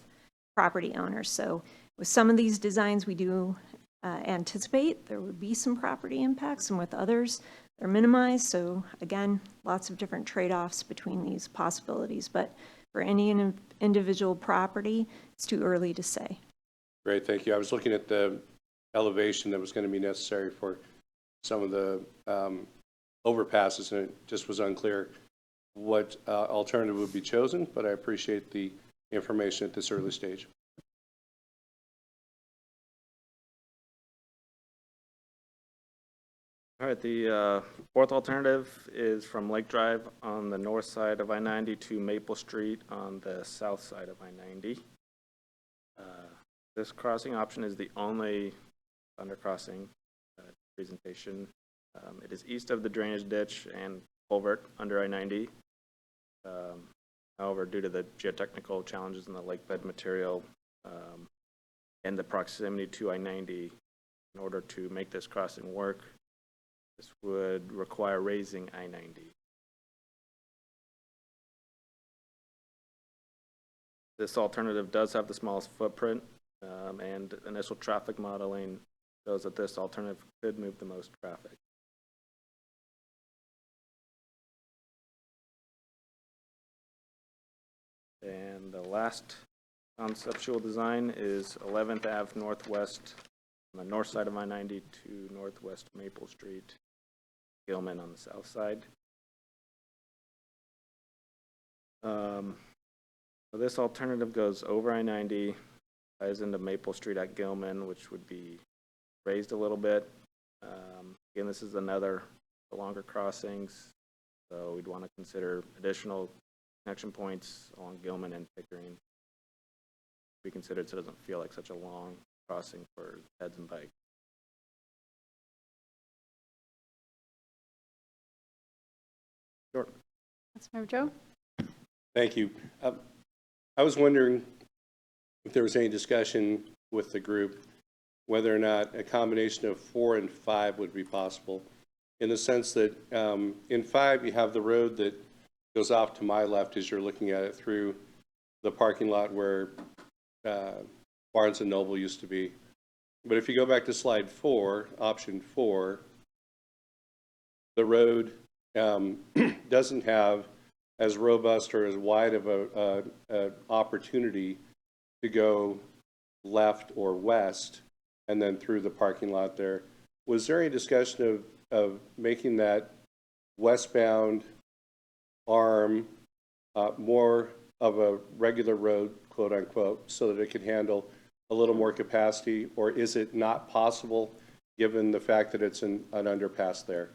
property owners. So with some of these designs, we do anticipate there would be some property impacts, and with others, they're minimized. So again, lots of different trade-offs between these possibilities. But for any individual property, it's too early to say. Great, thank you. I was looking at the elevation that was going to be necessary for some of the overpasses, and it just was unclear what alternative would be chosen, but I appreciate the information at this early stage. All right, the fourth alternative is from Lake Drive on the north side of I-90 to Maple Street on the south side of I-90. This crossing option is the only undercrossing presentation. It is east of the drainage ditch and culvert under I-90. However, due to the geotechnical challenges in the lake bed material and the proximity to I-90, in order to make this crossing work, this would require raising I-90. This alternative does have the smallest footprint, and initial traffic modeling shows that this alternative could move the most traffic. And the last conceptual design is 11th Ave Northwest on the north side of I-90 to Northwest Maple Street, Gilman on the south side. So this alternative goes over I-90, ties into Maple Street at Gilman, which would be raised a little bit. Again, this is another longer crossings, so we'd want to consider additional connection points along Gilman and Pickering. We consider it so it doesn't feel like such a long crossing for heads and bikes. Sure. Councilmember Joe? Thank you. I was wondering if there was any discussion with the group whether or not a combination of 4 and 5 would be possible, in the sense that in 5 you have the road that goes off to my left as you're looking at it through the parking lot where Barnes & Noble used to be. But if you go back to slide 4, option 4, the road doesn't have as robust or as wide of a opportunity to go left or west and then through the parking lot there. Was there any discussion of making that westbound arm more of a regular road, quote unquote, so that it can handle a little more capacity, or is it not possible given the fact that it's an underpass there?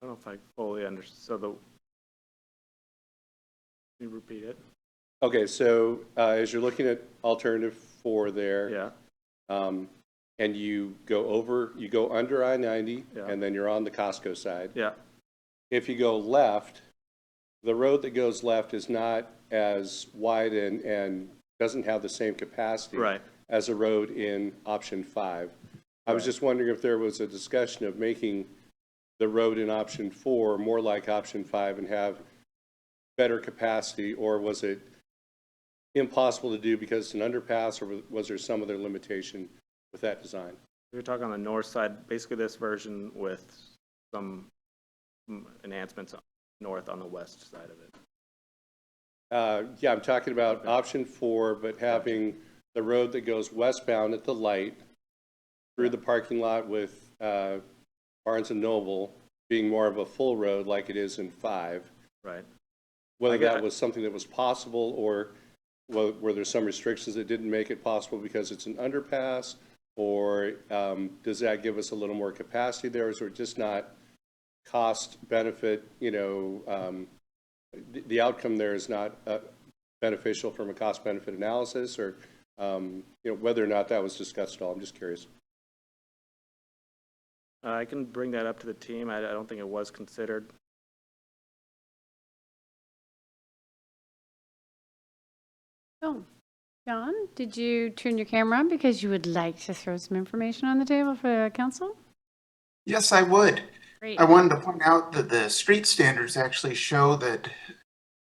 I don't know if I fully understood. So can you repeat it? Okay, so as you're looking at alternative 4 there, yeah, and you go under I-90, yeah, and then you're on the Costco side. Yeah. If you go left, the road that goes left is not as wide and doesn't have the same capacity as a road in option 5. I was just wondering if there was a discussion of making the road in option 4 more like option 5 and have better capacity, or was it impossible to do because it's an underpass, or was there some other limitation with that design? We're talking on the north side, basically this version with some enhancements north on the west side of it. Yeah, I'm talking about option 4, but having the road that goes westbound at the light through the parking lot with Barnes & Noble being more of a full road like it is in 5. Right. Whether that was something that was possible, or were there some restrictions that didn't make it possible because it's an underpass, or does that give us a little more capacity there, or is it just not cost benefit, the outcome there is not beneficial from a cost benefit analysis, or whether or not that was discussed at all? I'm just curious. I can bring that up to the team. I don't think it was considered. Oh, John, did you turn your camera on because you would like to throw some information on the table for council? Yes, I would. Great. I wanted to point out that the street standards actually show that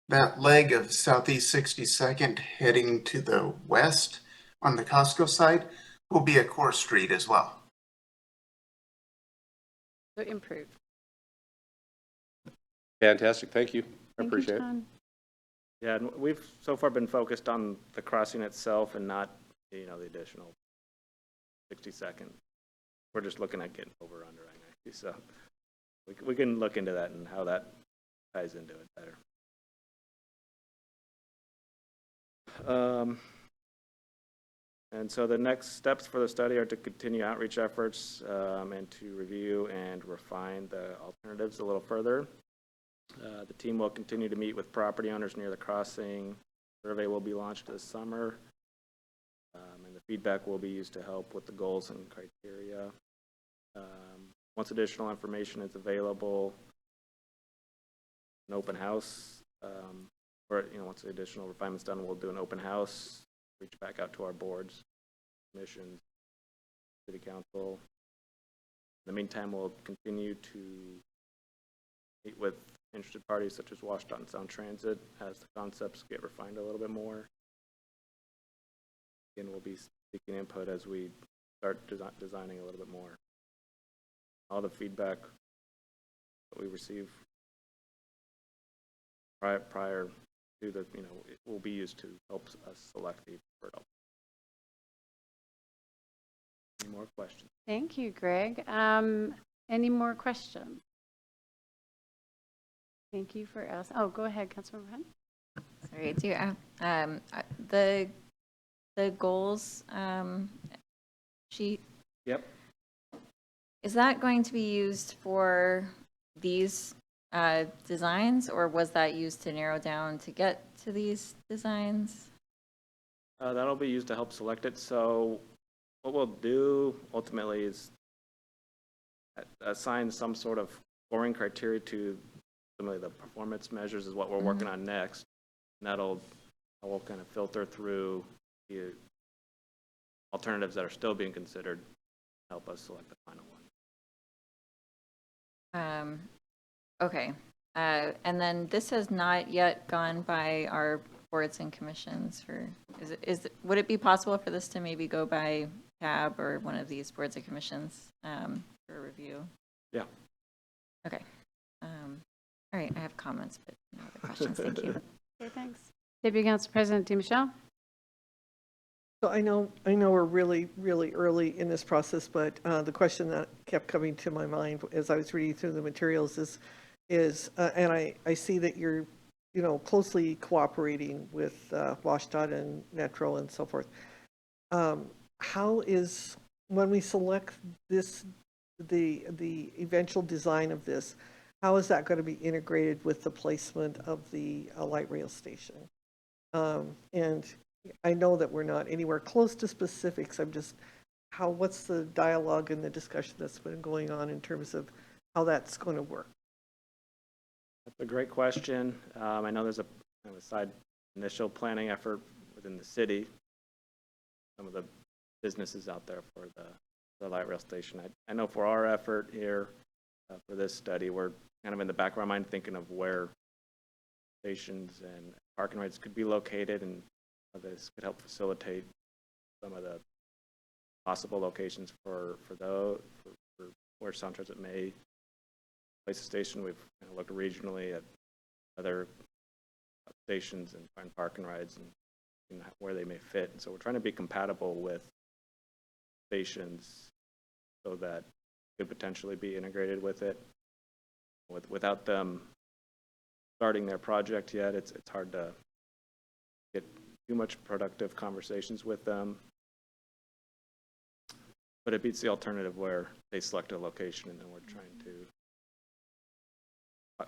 that leg of Southeast 62nd heading to the west on the Costco side will be a core street as well. So improve. Fantastic. Thank you. I Thank appreciate you, John. Yeah, and we've so far been focused on the crossing itself and not, the additional 60 seconds. We're just looking at getting over under I-90, so we can look into that and how that ties into it better. And so the next steps for the study are to continue outreach efforts and to review and refine the alternatives a little further. The team will continue to meet with property owners near the crossing. Survey will be launched this summer, and the feedback will be used to help with the goals and criteria. Once additional information is available, an open house, or once the additional refinement's done, we'll do an open house, reach back out to our boards, commissions, city council. In the meantime, we'll continue to meet with interested parties such as Washington Sound Transit as the concepts get refined a little bit more. Again, we'll be seeking input as we start designing a little bit more. All the feedback that we receive prior to the, it will be used to help us select the preferred. Any more questions? Thank you, Greg. Any more questions? Thank you for asking. Oh, go ahead, Councilmember Hunt. Sorry, do you, the goals sheet? Yep. Is that going to be used for these designs, or was that used to narrow down to get to these designs? That'll be used to help select it. So what we'll do ultimately is assign some sort of scoring criteria to some of the performance measures is what we're working on next. And we'll kind of filter through the alternatives that are still being considered, help us select the final one. Okay. And then this has not yet gone by our boards and commissions for, would it be possible for this to maybe go by CAB or one of these boards and commissions for review? Yeah. Okay. All right, I have comments, but no other questions. Thank you. Okay, thanks. Deputy Council President DiMichele. So I know we're really, really early in this process, but the question that kept coming to my mind as I was reading through the materials is and I see that you're, closely cooperating with WashDOT and Metro and so forth. How is, when we select this, the eventual design of this, how is that going to be integrated with the placement of the light rail station? And I know that we're not anywhere close to specifics. I'm just, what's the dialogue and the discussion that's been going on in terms of how that's going to work? That's a great question. I know there's a kind of a side initial planning effort within the city, some of the businesses out there for the light rail station. I know for our effort here for this study, we're kind of in the back of our mind thinking of where stations and parking rides could be located, and this could help facilitate some of the possible locations for where Sound Transit may place a station. We've kind of looked regionally at other stations and find parking rides and where they may fit. And so we're trying to be compatible with stations so that could potentially be integrated with it. Without them starting their project yet, it's hard to get too much productive conversations with them. But it beats the alternative where they select a location and then we're trying to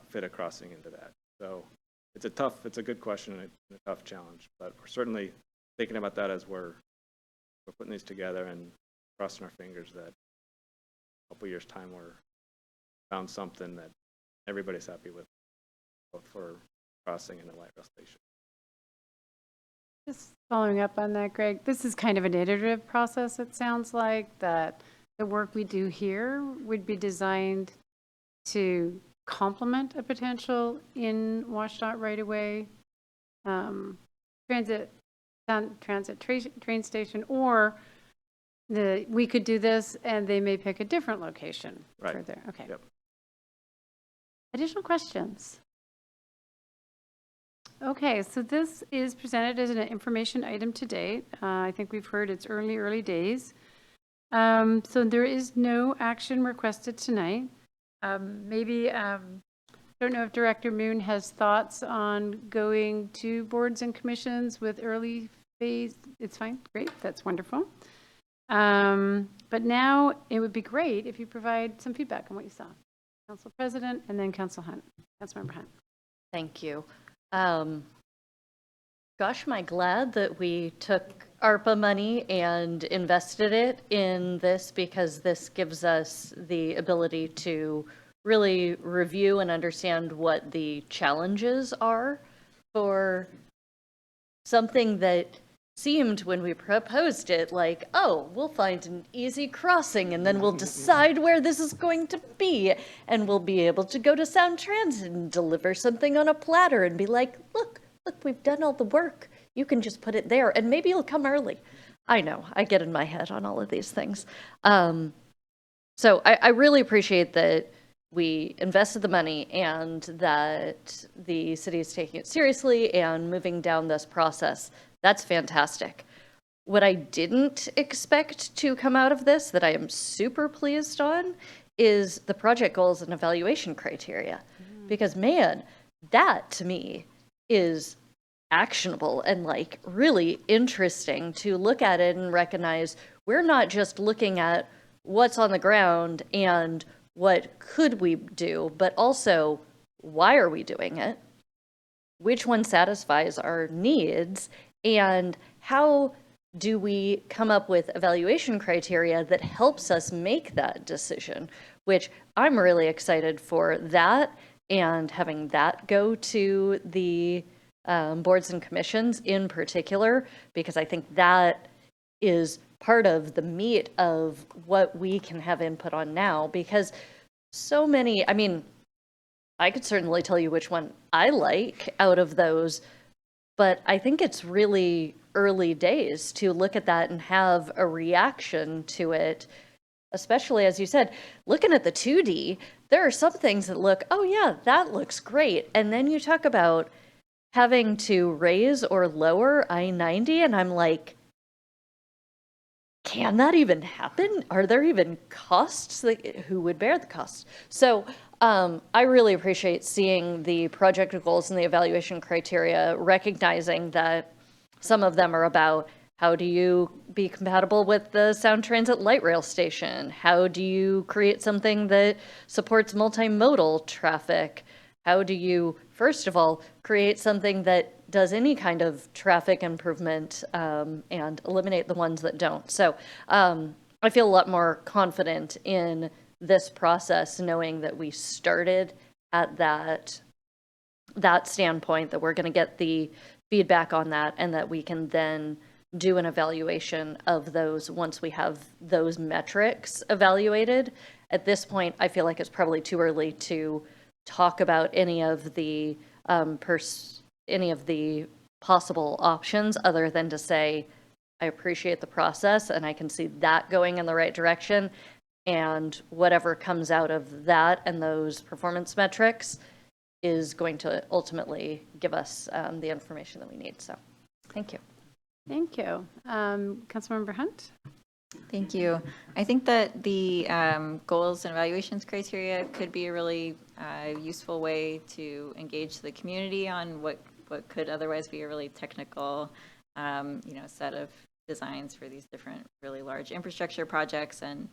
fit a crossing into that. So it's a good question and a tough challenge, but we're certainly thinking about that as we're putting these together and crossing our fingers that a couple years time we're found something that everybody's happy with, both for crossing and the light rail station. Just following up on that, Greg, this is kind of an iterative process, it sounds like, that the work we do here would be designed to complement a potential in WashDOT right away, transit train station, or we could do this and they may pick a different location further. Okay. Yep. Additional questions? Okay, so this is presented as an information item to date. I think we've heard it's early days. So there is no action requested tonight. Maybe, I don't know if Director Moon has thoughts on going to boards and commissions with early phase, it's fine, great, that's wonderful. But now it would be great if you provide some feedback on what you saw. Council President and then Council Hunt, Councilmember Hunt. Thank you. Gosh, am I glad that we took ARPA money and invested it in this, because this gives us the ability to really review and understand what the challenges are for something that seemed, when we proposed it, like, oh, we'll find an easy crossing and then we'll decide where this is going to be, and we'll be able to go to Sound Transit and deliver something on a platter and be like, look, we've done all the work. You can just put it there and maybe you'll come early. I know, I get in my head on all of these things. So I really appreciate that we invested the money and that the city is taking it seriously and moving down this process. That's fantastic. What I didn't expect to come out of this, that I am super pleased on, is the project goals and evaluation criteria. Because man, that to me is actionable and like really interesting to look at it and recognize we're not just looking at what's on the ground and what could we do, but also why are we doing it? Which one satisfies our needs? And how do we come up with evaluation criteria that helps us make that decision? Which I'm really excited for that, and having that go to the boards and commissions in particular, because I think that is part of the meat of what we can have input on now. Because so many, I mean, I could certainly tell you which one I like out of those, but I think it's really early days to look at that and have a reaction to it, especially as you said, looking at the 2D, there are some things that look, oh yeah, that looks great. And then you talk about having to raise or lower I-90, and I'm like, can that even happen? Are there even costs? Who would bear the cost? So I really appreciate seeing the project goals and the evaluation criteria, recognizing that some of them are about how do you be compatible with the Sound Transit light rail station? How do you create something that supports multimodal traffic? How do you, first of all, create something that does any kind of traffic improvement and eliminate the ones that don't? So I feel a lot more confident in this process, knowing that we started at that standpoint, that we're going to get the feedback on that, and that we can then do an evaluation of those once we have those metrics evaluated. At this point, I feel like it's probably too early to talk about any of the possible options, other than to say, I appreciate the process and I can see that going in the right direction, and whatever comes out of that and those performance metrics is going to ultimately give us the information that we need. So thank you. Thank you. Councilmember Hunt? Thank you. I think that the goals and evaluations criteria could be a really useful way to engage the community on what could otherwise be a really technical, set of designs for these different really large infrastructure projects. And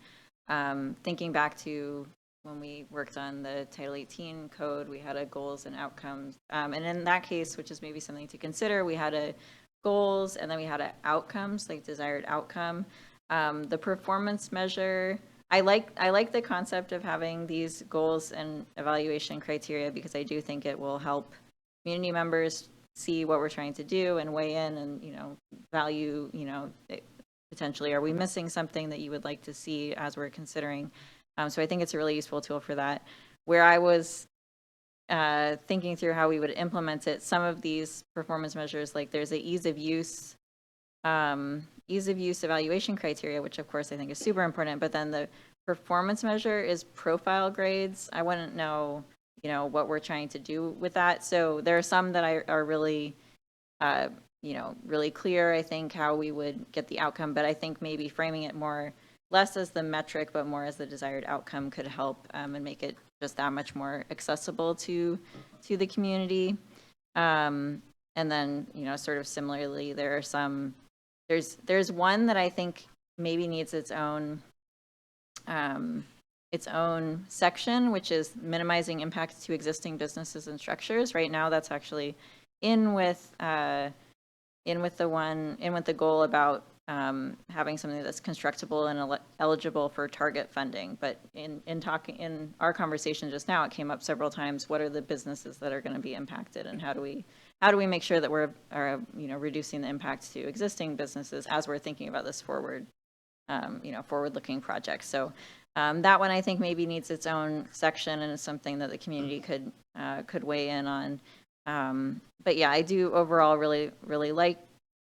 thinking back to when we worked on the Title 18 code, we had a goals and outcomes. And in that case, which is maybe something to consider, we had a goals and then we had a outcomes, like desired outcome. The performance measure, I like the concept of having these goals and evaluation criteria, because I do think it will help community members see what we're trying to do and weigh in and, value, potentially, are we missing something that you would like to see as we're considering? So I think it's a really useful tool for that. Where I was thinking through how we would implement it, some of these performance measures, like there's a ease of use evaluation criteria, which of course I think is super important, but then the performance measure is profile grades. I wouldn't know, what we're trying to do with that. So there are some that are really, really clear, I think, how we would get the outcome, but I think maybe framing it less as the metric, but more as the desired outcome could help and make it just that much more accessible to the community. And then, you know, sort of similarly, there are some, there's one that I think maybe needs its own section, which is minimizing impact to existing businesses and structures. Right now, that's actually in with the goal about having something that's constructible and eligible for target funding. But in our conversation just now, it came up several times. What are the businesses that are going to be impacted, and how do we make sure that we're reducing the impacts to existing businesses as we're thinking about this forward-looking project. So that one I think maybe needs its own section, and is something that the community could weigh in on. But yeah, I do overall really like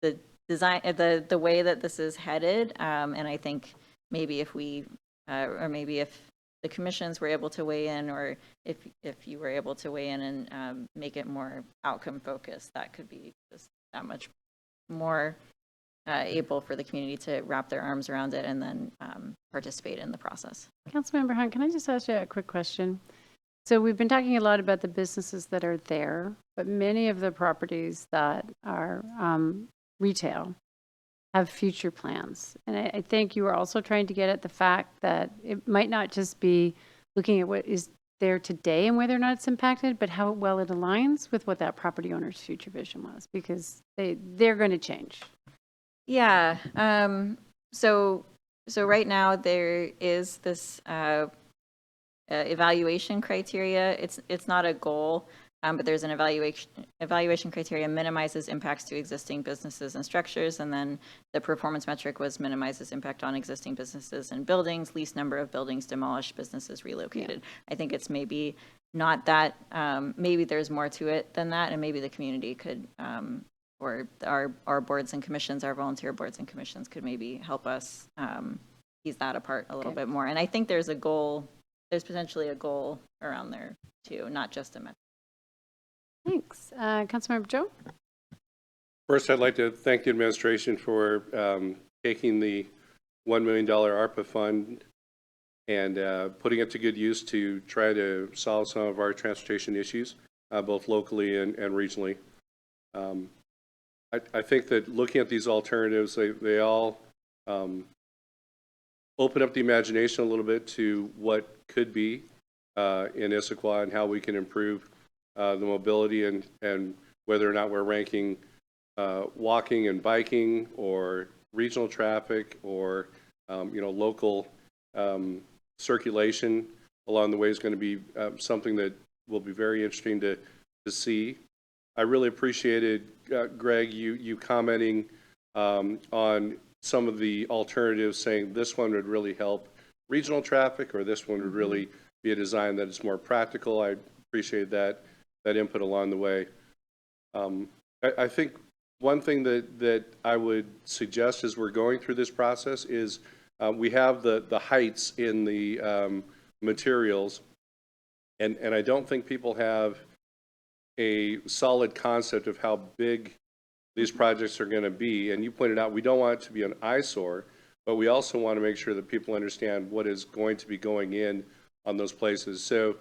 the design, the way that this is headed, and I think maybe if we or maybe if the commissions were able to weigh in, or if you were able to weigh in and make it more outcome focused, that could be just that much more able for the community to wrap their arms around it and then participate in the process. Councilmember Hunt, can I just ask you a quick question? So we've been talking a lot about the businesses that are there, but many of the properties that are retail have future plans. And I think you are also trying to get at the fact that it might not just be looking at what is there today and whether or not it's impacted, but how well it aligns with what that property owner's future vision was, because they're going to change. Yeah. So right now there is this evaluation criteria. It's not a goal, but there's an evaluation criteria minimizes impacts to existing businesses and structures, and then the performance metric was minimizes impact on existing businesses and buildings, least number of buildings demolished, businesses relocated. Yeah. I think it's maybe not that, maybe there's more to it than that, and maybe the community could, or our boards and commissions, our volunteer boards and commissions could maybe help us tease that apart a little bit more. And I think there's a goal, there's potentially a goal around there too, not just a metric. Thanks. Councilmember Joe? First, I'd like to thank the administration for taking the $1 million ARPA fund and putting it to good use to try to solve some of our transportation issues, both locally and regionally. I think that looking at these alternatives, they all open up the imagination a little bit to what could be in Issaquah and how we can improve the mobility and whether or not we're ranking walking and biking or regional traffic or local circulation along the way is going to be something that will be very interesting to see. I really appreciated, Greg, you commenting on some of the alternatives, saying this one would really help regional traffic, or this one would really be a design that is more practical. I appreciate that input along the way. I think one thing that I would suggest as we're going through this process is we have the heights in the materials, and I don't think people have a solid concept of how big these projects are going to be. And you pointed out we don't want it to be an eyesore, but we also want to make sure that people understand what is going to be going in on those places. So,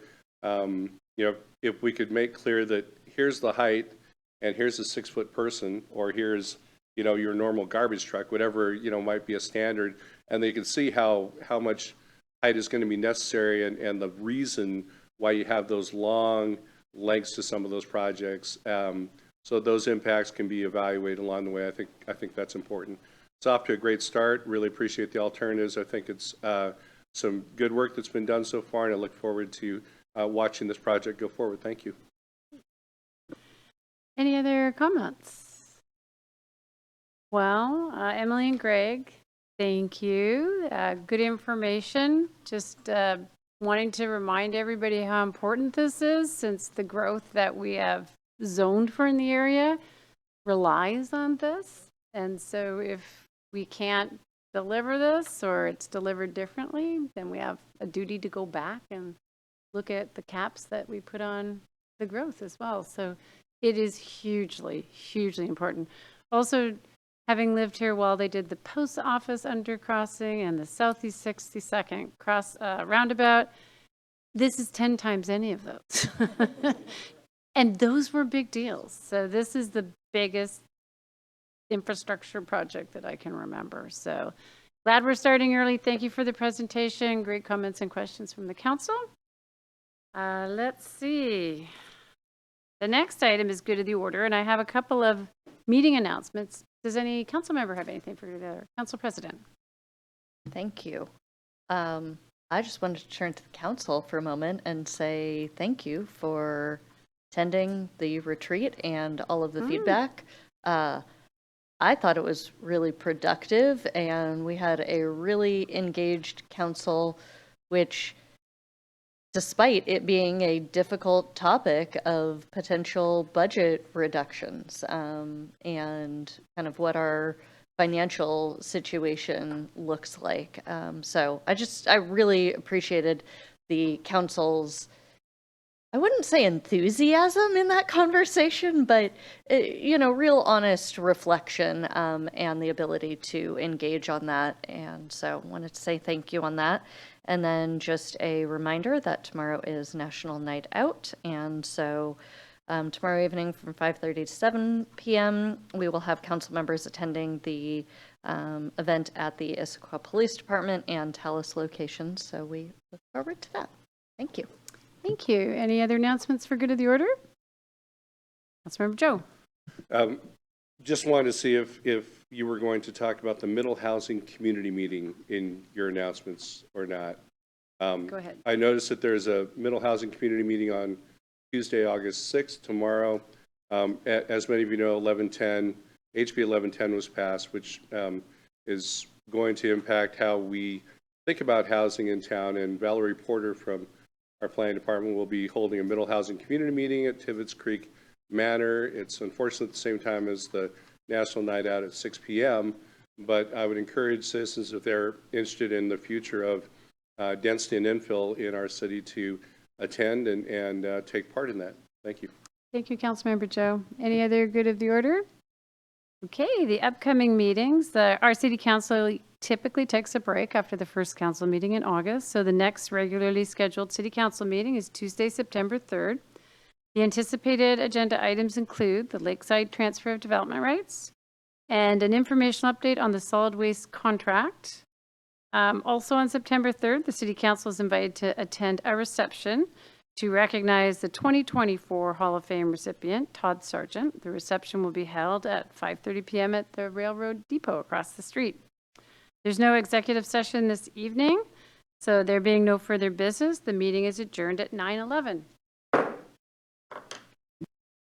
if we could make clear that here's the height and here's a 6-foot person, or here's, your normal garbage truck, whatever, might be a standard, and they can see how much height is going to be necessary and the reason why you have those long lengths to some of those projects. So those impacts can be evaluated along the way. I think that's important. It's off to a great start. Really appreciate the alternatives. I think it's some good work that's been done so far, and I look forward to watching this project go forward. Thank you. Any other comments? Well, Emily and Greg, thank you. Good information. Just wanting to remind everybody how important this is, since the growth that we have zoned for in the area relies on this. And so if we can't deliver this, or it's delivered differently, then we have a duty to go back and look at the caps that we put on the growth as well. So it is hugely, hugely important. Also, having lived here while they did the post office undercrossing and the Southeast 62nd roundabout, this is 10 times any of those. And those were big deals. So this is the biggest infrastructure project that I can remember. So glad we're starting early. Thank you for the presentation. Great comments and questions from the council. Let's see. The next item is good of the order, and I have a couple of meeting announcements. Does any council member have anything for the other? Council President. Thank you. I just wanted to turn to the council for a moment and say thank you for attending the retreat and all of the feedback. I thought it was really productive, and we had a really engaged council, which, despite it being a difficult topic of potential budget reductions and kind of what our financial situation looks like. So I really appreciated the council's, I wouldn't say enthusiasm in that conversation, but, real honest reflection and the ability to engage on that. And so I wanted to say thank you on that. And then just a reminder that tomorrow is National Night Out. And so tomorrow evening from 5:30 to 7 p.m., we will have council members attending the event at the Issaquah Police Department and Tallis locations. So we look forward to that. Thank you. Thank you. Any other announcements for good of the order? Councilmember Joe. Just wanted to see if you were going to talk about the Middle Housing Community Meeting in your announcements or not. Go ahead. I noticed that there's a Middle Housing Community Meeting on Tuesday, August 6th, tomorrow. As many of you know, HB 1110 was passed, which is going to impact how we think about housing in town. And Valerie Porter from our planning department will be holding a Middle Housing Community Meeting at Tibbetts Creek Manor. It's unfortunately at the same time as the National Night Out at 6 p.m., but I would encourage citizens, if they're interested in the future of density and infill in our city, to attend and take part in that. Thank you. Thank you, Councilmember Joe. Any other good of the order? Okay, the upcoming meetings. Our city council typically takes a break after the first council meeting in August. So the next regularly scheduled city council meeting is Tuesday, September 3rd. The anticipated agenda items include the Lakeside Transfer of Development Rights and an informational update on the solid waste contract. Also on September 3rd, the City Council is invited to attend a reception to recognize the 2024 Hall of Fame recipient, Todd Sargent. The reception will be held at 5:30 p.m. at the Railroad Depot across the street. There's no executive session this evening, so there being no further business, the meeting is adjourned at 9:11.